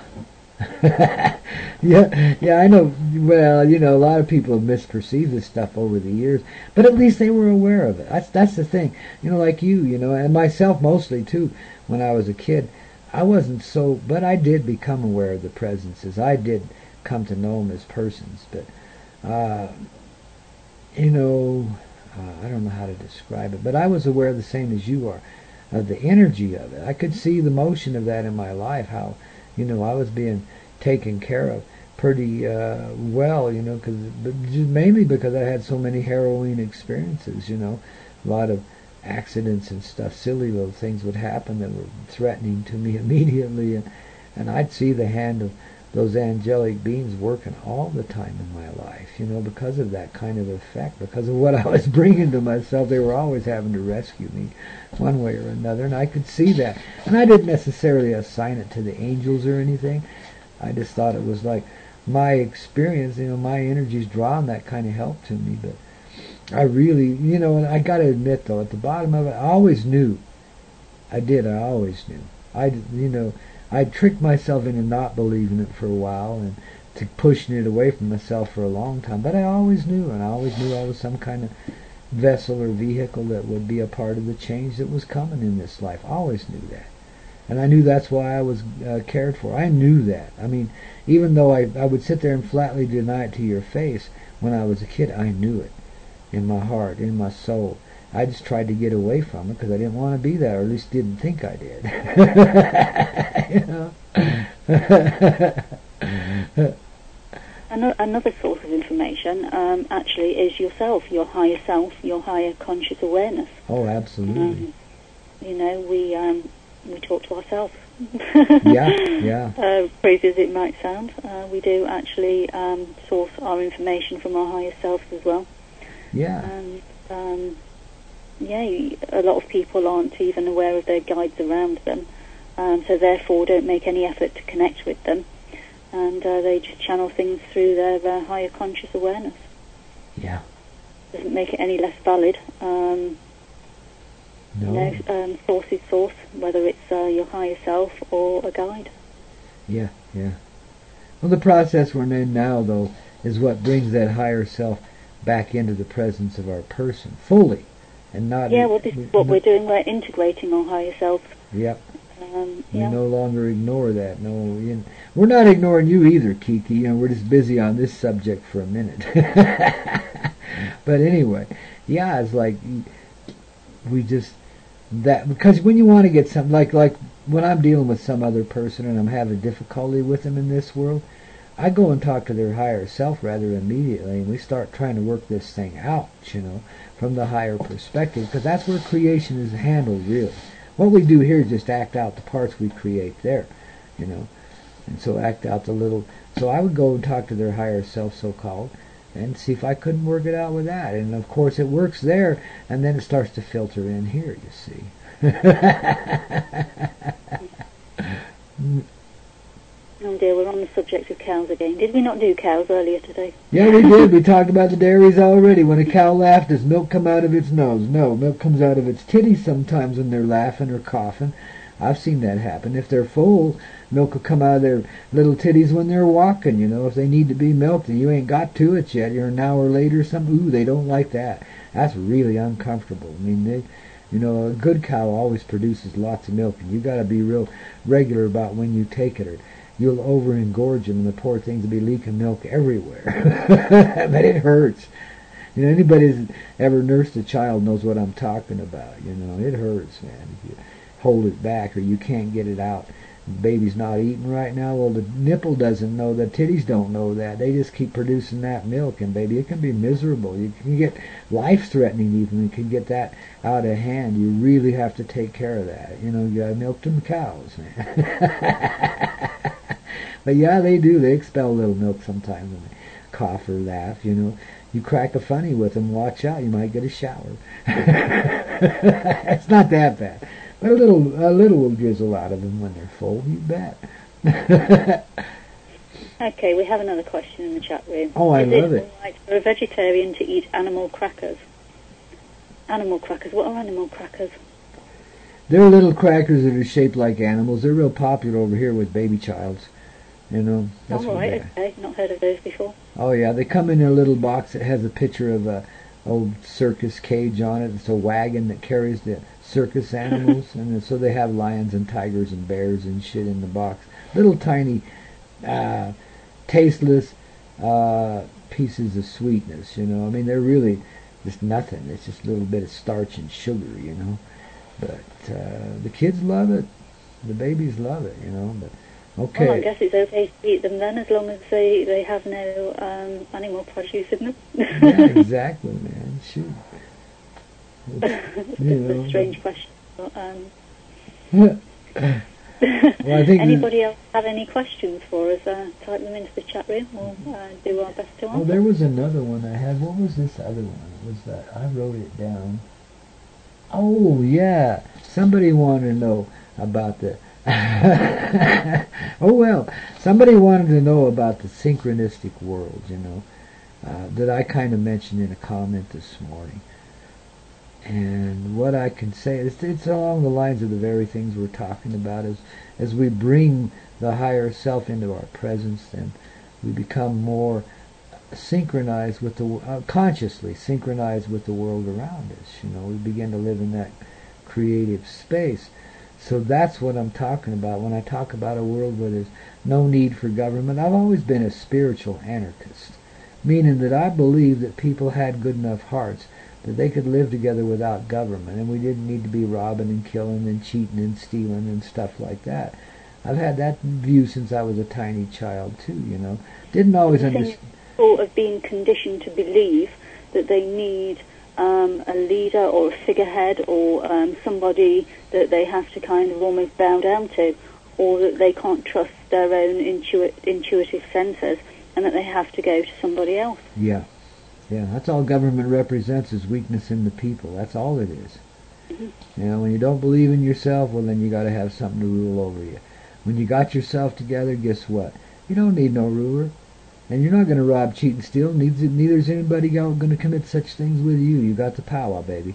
yeah, I know. Well, a lot of people have misperceived this stuff over the years, but at least they were aware of it. That's the thing. Like you, and myself mostly too. When I was a kid, I wasn't so, but I did become aware of the presences. I did come to know them as persons, but I don't know how to describe it, but I was aware the same as you are of the energy of it. I could see the motion of that in my life, how I was being taken care of pretty well, but just mainly because I had so many harrowing experiences, a lot of accidents and stuff, silly little things would happen that were threatening to me immediately, and I'd see the hand of those angelic beings working all the time in my life, because of that kind of effect, because of what I was bringing to myself. They were always having to rescue me one way or another, and I could see that. And I didn't necessarily assign it to the angels or anything. I just thought it was like my experience, my energies drawing that kind of help to me. But I really, and I got to admit, though, at the bottom of it, I always knew. I always knew. I tricked myself into not believing it for a while and to pushing it away from myself for a long time. But I always knew, and I always knew I was some kind of vessel or vehicle that would be a part of the change that was coming in this life. I always knew that. And I knew that's why I was cared for. I knew that. I mean, even though I would sit there and flatly deny it to your face when I was a kid, I knew it in my heart, in my soul. I just tried to get away from it because I didn't want to be that, or at least didn't think I did. Another source of information actually is yourself, your higher self, your higher conscious awareness. Oh, absolutely. We talk to ourselves. Yeah. Crazy as it might sound, we do actually source our information from our higher selves as well. Yeah. And a lot of people aren't even aware of their guides around them, so therefore don't make any effort to connect with them, and they just channel things through their higher conscious awareness. Yeah. Doesn't make it any less valid. No. Source is source, whether it's your higher self or a guide. Yeah. Well, the process we're in now, though, is what brings that higher self back into the presence of our person fully, and not. Yeah, well, this is what we're doing. We're integrating our higher self. Yep. We no longer ignore that. No, we're not ignoring you either, Kiki. We're just busy on this subject for a minute. But anyway, yeah, it's like we just that because when you want to get something like when I'm dealing with some other person and I'm having difficulty with them in this world, I go and talk to their higher self rather immediately, and we start trying to work this thing out, from the higher perspective, because that's where creation is handled, really. What we do here is just act out the parts we create there, and so act out the little. So I would go and talk to their higher self, so-called, and see if I couldn't work it out with that. And of course it works there, and then it starts to filter in here, you see. Oh dear, we're on the subject of cows again. Did we not do cows earlier today? Yeah, we did. We talked about the dairies already. When a cow laughs, does milk come out of its nose? No, milk comes out of its titties sometimes when they're laughing or coughing. I've seen that happen. If they're full, milk will come out of their little titties when they're walking, if they need to be milked and you ain't got to it yet, you're an hour late or something. Ooh, they don't like that. That's really uncomfortable. I mean, a good cow always produces lots of milk, and you got to be real regular about when you take it, or you'll over-engorge them, and the poor things will be leaking milk everywhere. But it hurts. You know, anybody that's ever nursed a child knows what I'm talking about. You know, it hurts, man, if you hold it back or you can't get it out. The baby's not eating right now. Well, the nipple doesn't know that. Titties don't know that. They just keep producing that milk, and baby, it can be miserable. You can get life-threatening even. You can get that out of hand. You really have to take care of that. You know, you gotta milk them cows, man. But yeah, they do. They expel a little milk sometimes when they cough or laugh. You know, you crack a funny with them. Watch out, you might get a shower. It's not that bad. But a little will drizzle out of them when they're full, you bet. Okay, we have another question in the chat room. Oh, I love it. Is it all right for a vegetarian to eat animal crackers? Animal crackers. What are animal crackers? They're little crackers that are shaped like animals. They're real popular over here with baby childs. You know, that's all right, okay. Not heard of those before. Oh, yeah, they come in a little box that has a picture of a old circus cage on it. It's a wagon that carries the circus animals, and so they have lions and tigers and bears and shit in the box. Little tiny, tasteless pieces of sweetness, you know. I mean, they're really just nothing. It's just a little bit of starch and sugar, you know. But the kids love it. The babies love it, you know. But okay. Well, I guess it's okay to eat them then, as long as they have no animal produce in them. Yeah, exactly, man. Shoot. It's a strange question. But, well, I think anybody else have any questions for us? Type them into the chat room. We'll do our best to answer. Oh, there was another one I had. What was this other one? It was that I wrote it down. Oh, yeah. Somebody wanted to know about the... oh, well. Somebody wanted to know about the synchronistic world, you know, that I kind of mentioned in a comment this morning. And what I can say is it's along the lines of the very things we're talking about. As we bring the higher self into our presence, then we become more synchronized with the consciously synchronized with the world around us. You know, we begin to live in that creative space. So that's what I'm talking about when I talk about a world where there's no need for government. I've always been a spiritual anarchist, meaning that I believe that people had good enough hearts that they could live together without government, and we didn't need to be robbing and killing and cheating and stealing and stuff like that. I've had that view since I was a tiny child too, you know. Didn't always understand. Sort of being conditioned to believe that they need a leader or a figurehead or somebody that they have to kind of almost bow down to, or that they can't trust their own intuitive senses, and that they have to go to somebody else. Yeah. Yeah, that's all government represents is weakness in the people. That's all it is. Mm-hmm. You know, when you don't believe in yourself, well, then you got to have something to rule over you. When you got yourself together, guess what? You don't need no ruler. And you're not going to rob, cheat, and steal. Neither is anybody going to commit such things with you. You got the power, baby.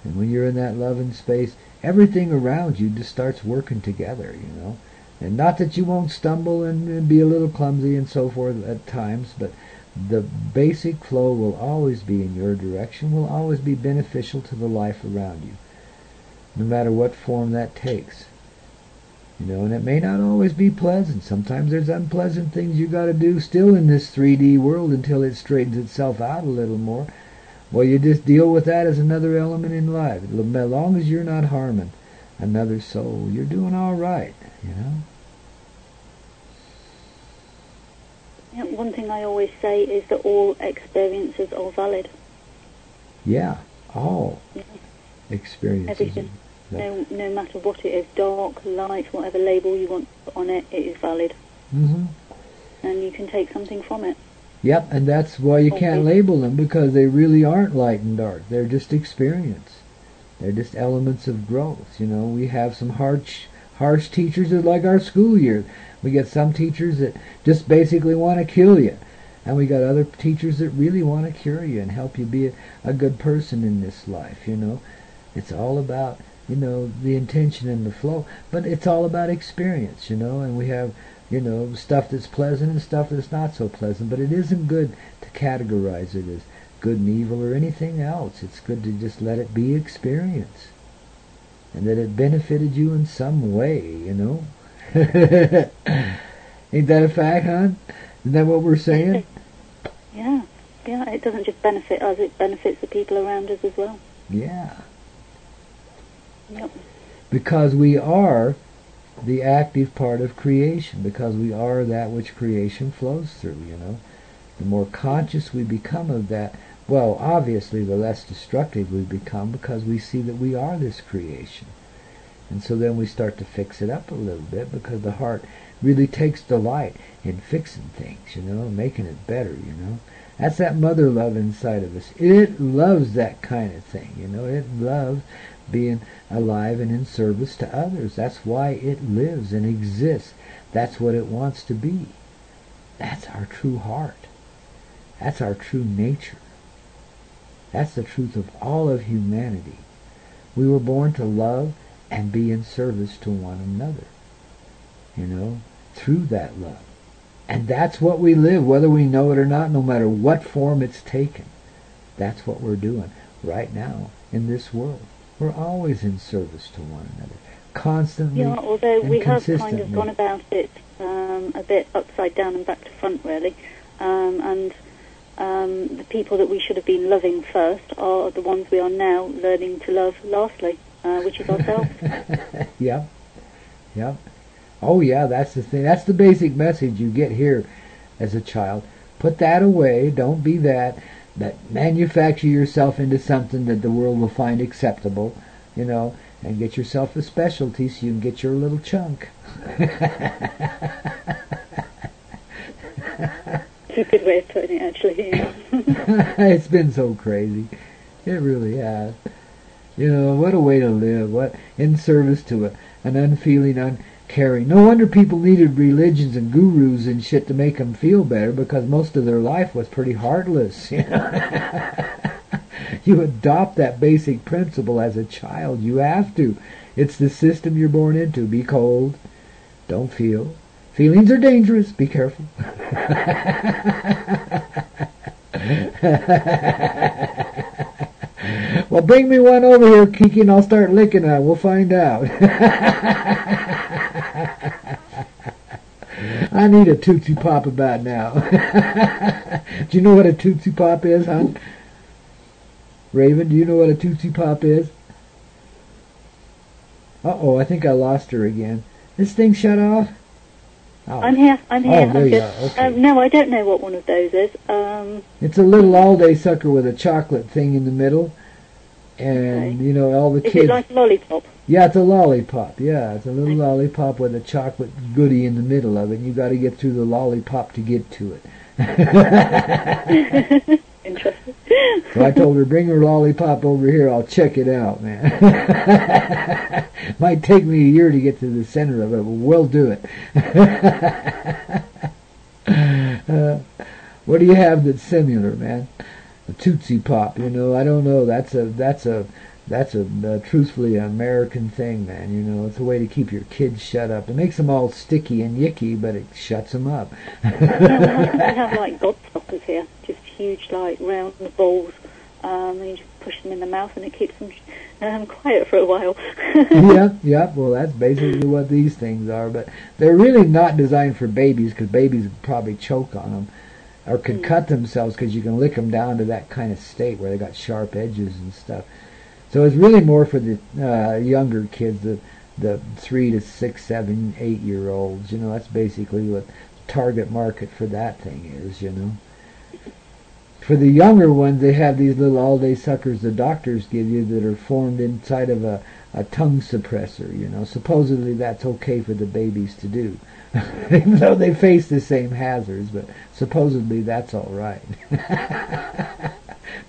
And when you're in that loving space, everything around you just starts working together, you know. And not that you won't stumble and be a little clumsy and so forth at times, but the basic flow will always be in your direction, will always be beneficial to the life around you, no matter what form that takes. You know, and it may not always be pleasant. Sometimes there's unpleasant things you got to do still in this 3D world until it straightens itself out a little more. Well, you just deal with that as another element in life. As long as you're not harming another soul, you're doing all right, you know. Yeah, one thing I always say is that all experiences are valid. Yeah, all experiences. Everything. No matter what it is, dark, light, whatever label you want to put on it, it is valid. Mm-hmm. And you can take something from it. Yep, and that's why you can't label them, because they really aren't light and dark. They're just experience. They're just elements of growth. You know, we have some harsh teachers that like our school year. We get some teachers that just basically want to kill you. And we got other teachers that really want to cure you and help you be a good person in this life, you know. It's all about, you know, the intention and the flow. But it's all about experience, you know. And we have, you know, stuff that's pleasant and stuff that's not so pleasant. But it isn't good to categorize it as good and evil or anything else. It's good to just let it be experience. And that it benefited you in some way, you know. Ain't that a fact, hon? Isn't that what we're saying? Yeah. Yeah, it doesn't just benefit us, it benefits the people around us as well. Yeah. Yep. Because we are the active part of creation, because we are that which creation flows through, you know. The more conscious we become of that, well, obviously the less destructive we become, because we see that we are this creation. And so then we start to fix it up a little bit, because the heart really takes delight in fixing things, you know, making it better, you know. That's that mother love inside of us. It loves that kind of thing, you know. It loves being alive and in service to others. That's why it lives and exists. That's what it wants to be. That's our true heart. That's our true nature. That's the truth of all of humanity. We were born to love and be in service to one another, you know, through that love. And that's what we live, whether we know it or not, no matter what form it's taken. That's what we're doing right now in this world. We're always in service to one another, constantly. Yeah, although and we have consistently. kind of gone about it a bit upside down and back to front, really. And the people that we should have been loving first are the ones we are now learning to love lastly, which is ourselves. Yep. Yep. Oh, yeah, that's the thing. That's the basic message you get here as a child. Put that away. Don't be that manufacture yourself into something that the world will find acceptable, you know, and get yourself a specialty so you can get your little chunk. It's a good way of putting it, actually. Yeah. It's been so crazy. It really has. You know, what a way to live. What in service to an unfeeling, uncaring. No wonder people needed religions and gurus and shit to make them feel better, because most of their life was pretty heartless. You know? You adopt that basic principle as a child. You have to. It's the system you're born into. Be cold. Don't feel. Feelings are dangerous. Be careful. Well, bring me one over here, Kiki, and I'll start licking it. We'll find out. I need a Tootsie Pop about now. Do you know what a Tootsie Pop is, hon? Raven, do you know what a Tootsie Pop is? Uh-oh, I think I lost her again. This thing shut off? Oh. I'm here. Oh, there you are. Okay. No, I don't know what one of those is. It's a little all-day sucker with a chocolate thing in the middle. And, okay. you know, all the Is kids... it like a lollipop? Yeah, it's a lollipop. Yeah, it's a little lollipop with a chocolate goodie in the middle of it. And you got to get through the lollipop to get to it. Interesting. So I told her, bring her lollipop over here. I'll check it out, man. Might take me a year to get to the center of it, but we'll do it. What do you have that's similar, man? A Tootsie Pop, you know. I don't know. That's a truthfully American thing, man. You know, it's a way to keep your kids shut up. It makes them all sticky and yicky, but it shuts them up. We have like gobstoppers here, just huge, like round balls. And you just push them in the mouth, and it keeps them quiet for a while. Yeah. Well, that's basically what these things are. But they're really not designed for babies, because babies would probably choke on them, or could cut themselves, because you can lick them down to that kind of state where they got sharp edges and stuff. So it's really more for the younger kids, the 3 to 6, 7, 8-year-olds. You know, that's basically what the target market for that thing is, you know. For the younger ones, they have these little all-day suckers the doctors give you that are formed inside of a tongue suppressor, you know. Supposedly that's okay for the babies to do, even though they face the same hazards, but supposedly that's all right.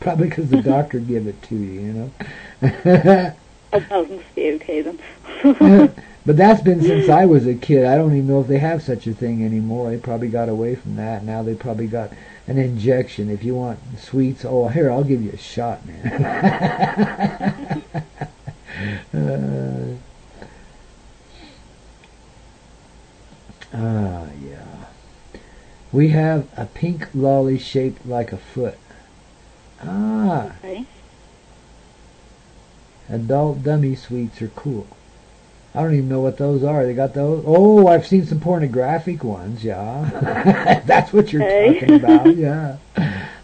Probably because the doctor give it to you, you know. That must be okay then. But that's been since I was a kid. I don't even know if they have such a thing anymore. They probably got away from that. Now they probably got an injection. If you want sweets, oh, here, I'll give you a shot, man. Yeah. We have a pink lolly shaped like a foot. Okay. Adult dummy sweets are cool. I don't even know what those are. They got those? Oh, I've seen some pornographic ones, yeah. That's what you're talking about, yeah.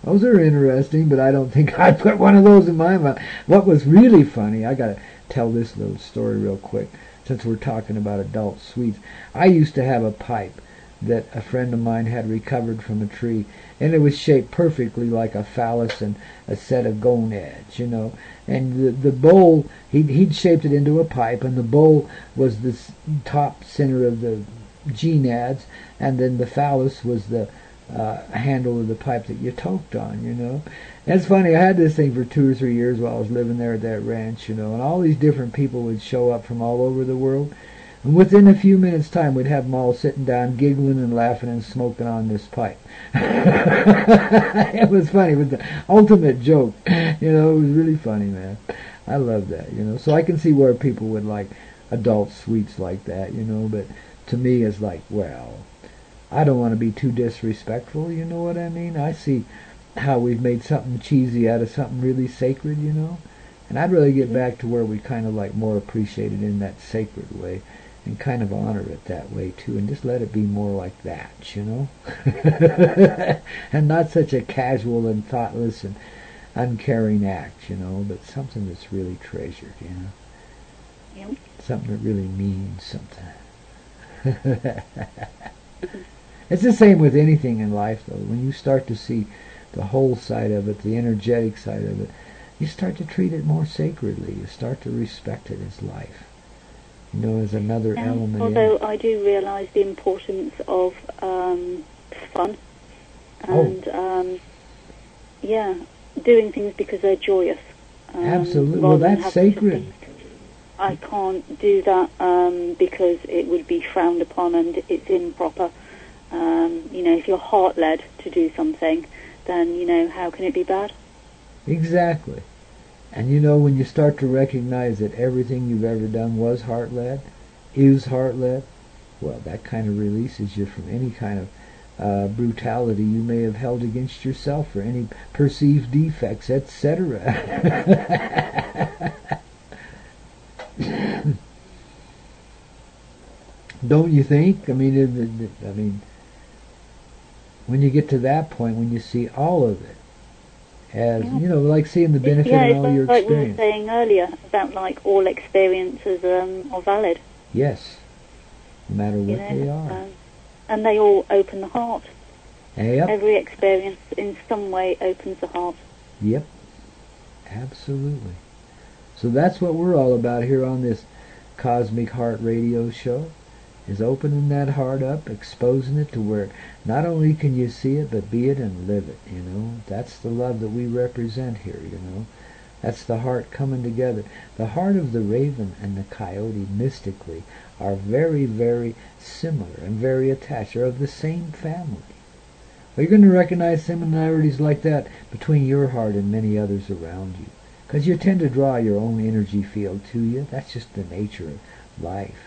Those are interesting, but I don't think I'd put one of those in my mouth. What was really funny, I got to tell this little story real quick, since we're talking about adult sweets. I used to have a pipe that a friend of mine had recovered from a tree, and it was shaped perfectly like a phallus and a set of gonads, And the bowl, he'd shaped it into a pipe, and the bowl was the top center of the gonads, and then the phallus was the handle of the pipe that you toked on, And it's funny, I had this thing for 2 or 3 years while I was living there at that ranch, and all these different people would show up from all over the world. And within a few minutes' time, we'd have them all sitting down, giggling and laughing and smoking on this pipe. It was funny. It was the ultimate joke. It was really funny, man. I love that, So I can see where people would like adult sweets like that, But to me, it's like, well, I don't want to be too disrespectful, you know what I mean? I see how we've made something cheesy out of something really sacred, And I'd really get back to where we kind of like more appreciate it in that sacred way. And kind of honor it that way too, and just let it be more like that, And not such a casual and thoughtless and uncaring act, but something that's really treasured, Yep. Something that really means something. It's the same with anything in life, though. When you start to see the whole side of it, the energetic side of it, you start to treat it more sacredly. You start to respect it as life. As another element. Although I do realise the importance of fun and doing things because they're joyous. Absolutely. Well, that's sacred. I can't do that because it would be frowned upon and it's improper. If you're heart-led to do something, then, how can it be bad? Exactly. And when you start to recognize that everything you've ever done was heart-led, is heart-led, well, that kind of releases you from any kind of brutality you may have held against yourself or any perceived defects, etc. Don't you think? I mean, when you get to that point, when you see all of it, as like seeing the benefit of all your experience. Like we were saying earlier about like all experiences are valid. Yes, no matter what they are, and they all open the heart. Yep. Every experience in some way opens the heart. Yep, absolutely. So that's what we're all about here on this Cosmic Heart Radio Show. Is opening that heart up, exposing it to where not only can you see it, but be it and live it, That's the love that we represent here, That's the heart coming together. The heart of the raven and the coyote mystically are very, very similar and very attached. They're of the same family. Well, you're going to recognize similarities like that between your heart and many others around you. Because you tend to draw your own energy field to you. That's just the nature of life.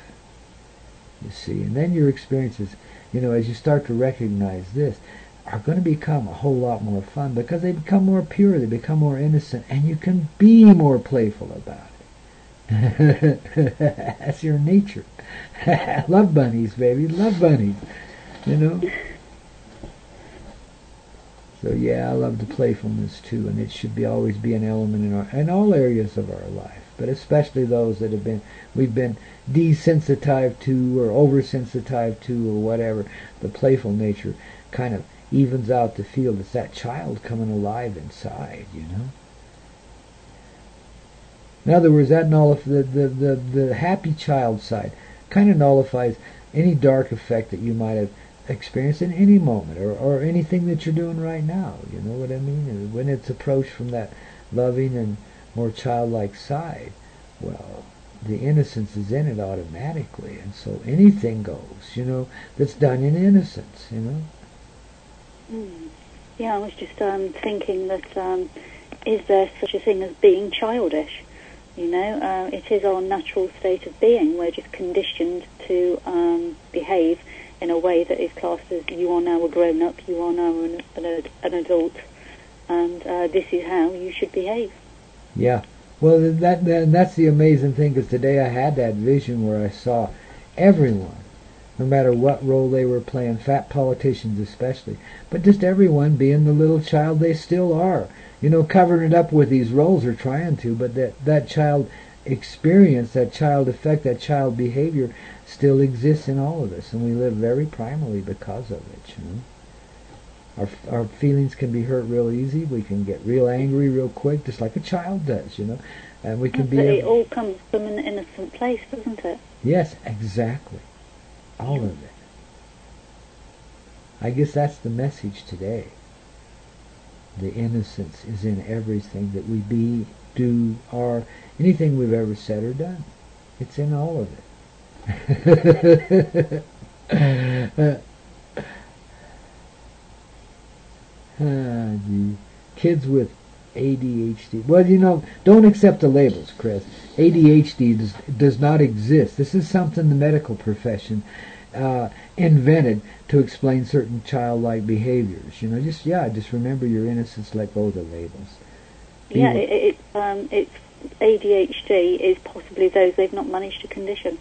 You see, and then your experiences, as you start to recognize this, are going to become a whole lot more fun because they become more pure, they become more innocent, and you can be more playful about it. That's your nature. Love bunnies, baby, love bunnies, So yeah, I love the playfulness too, and it should always be an element in all areas of our life, but especially those that we've been desensitized to or oversensitized to or whatever. The playful nature kind of evens out the field. It's that child coming alive inside, In other words, that the happy child side kind of nullifies any dark effect that you might have experienced in any moment or anything that you're doing right now. You know what I mean? And when it's approached from that loving and more childlike side, well, the innocence is in it automatically, and so anything goes, that's done in innocence, Yeah, I was just thinking that is there such a thing as being childish? It is our natural state of being. We're just conditioned to behave in a way that is classed as you are now a grown-up, you are now an adult, and this is how you should behave. Yeah. Well, that's the amazing thing, because today I had that vision where I saw everyone no matter what role they were playing, fat politicians especially, but just everyone being the little child they still are. You know, covering it up with these roles or trying to, but that child experience, that child effect, that child behavior still exists in all of us, and we live very primally because of it, you know. Our feelings can be hurt real easy. We can get real angry real quick, just like a child does, you know. And we can But it all comes from an innocent place, doesn't it? Yes, exactly. All of it. I guess that's the message today. The innocence is in everything that we be, do, are, anything we've ever said or done. It's in all of it. Kids with ADHD. Well, you know, don't accept the labels, Chris. ADHD does not exist. This is something the medical profession invented to explain certain childlike behaviors. You know, just remember your innocence. Let go of the labels. It's ADHD is possibly those they've not managed to condition.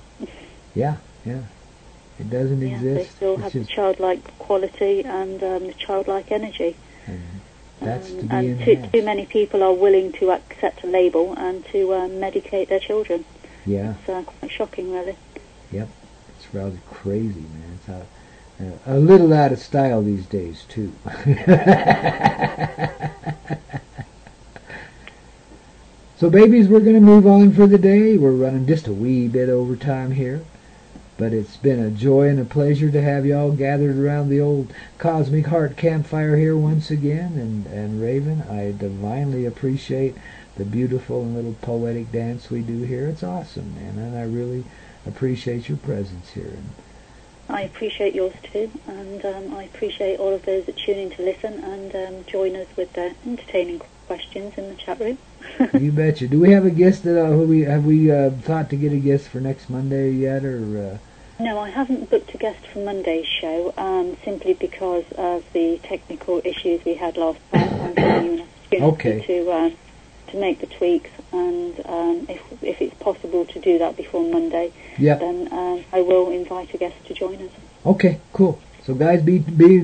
Yeah. It doesn't exist. They still have the childlike quality and the childlike energy. And that's to be and enhanced. too many people are willing to accept a label and to medicate their children. Yeah. It's quite shocking, really. Yep. It's rather crazy, man. It's a little out of style these days, too. So, babies, we're going to move on for the day. We're running just a wee bit over time here. But it's been a joy and a pleasure to have you all gathered around the old Cosmic Heart campfire here once again. And Raven, I divinely appreciate the beautiful and little poetic dance we do here. It's awesome, man, and I really appreciate your presence here. I appreciate yours too, and I appreciate all of those that tune in to listen and join us with their entertaining questions in the chat room. You betcha. Do we have a guest that have we thought to get a guest for next Monday yet, or? No, I haven't booked a guest for Monday's show, simply because of the technical issues we had last time. I'm giving you an opportunity to make the tweaks, and if it's possible to do that before Monday, then I will invite a guest to join us. Okay, cool. So guys, be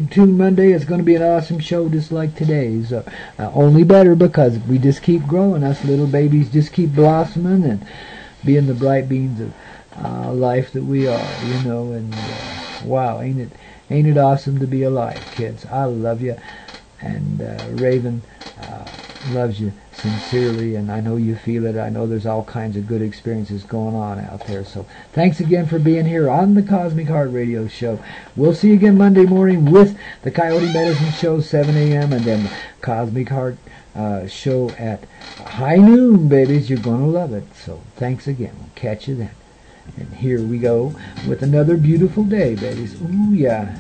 tuned Monday. It's going to be an awesome show just like today's. Only better because we just keep growing. Us little babies just keep blossoming and being the bright beams of life that we are, you know. And wow, ain't it awesome to be alive, kids? I love you, and Raven loves you sincerely, and I know you feel it. I know there's all kinds of good experiences going on out there. So thanks again for being here on the Cosmic Heart Radio Show. We'll see you again Monday morning with the Coyote Medicine Show, 7 a.m., and then the Cosmic Heart Show at high noon, babies. You're going to love it. So thanks again. We'll catch you then. And here we go with another beautiful day, babies. Ooh, yeah.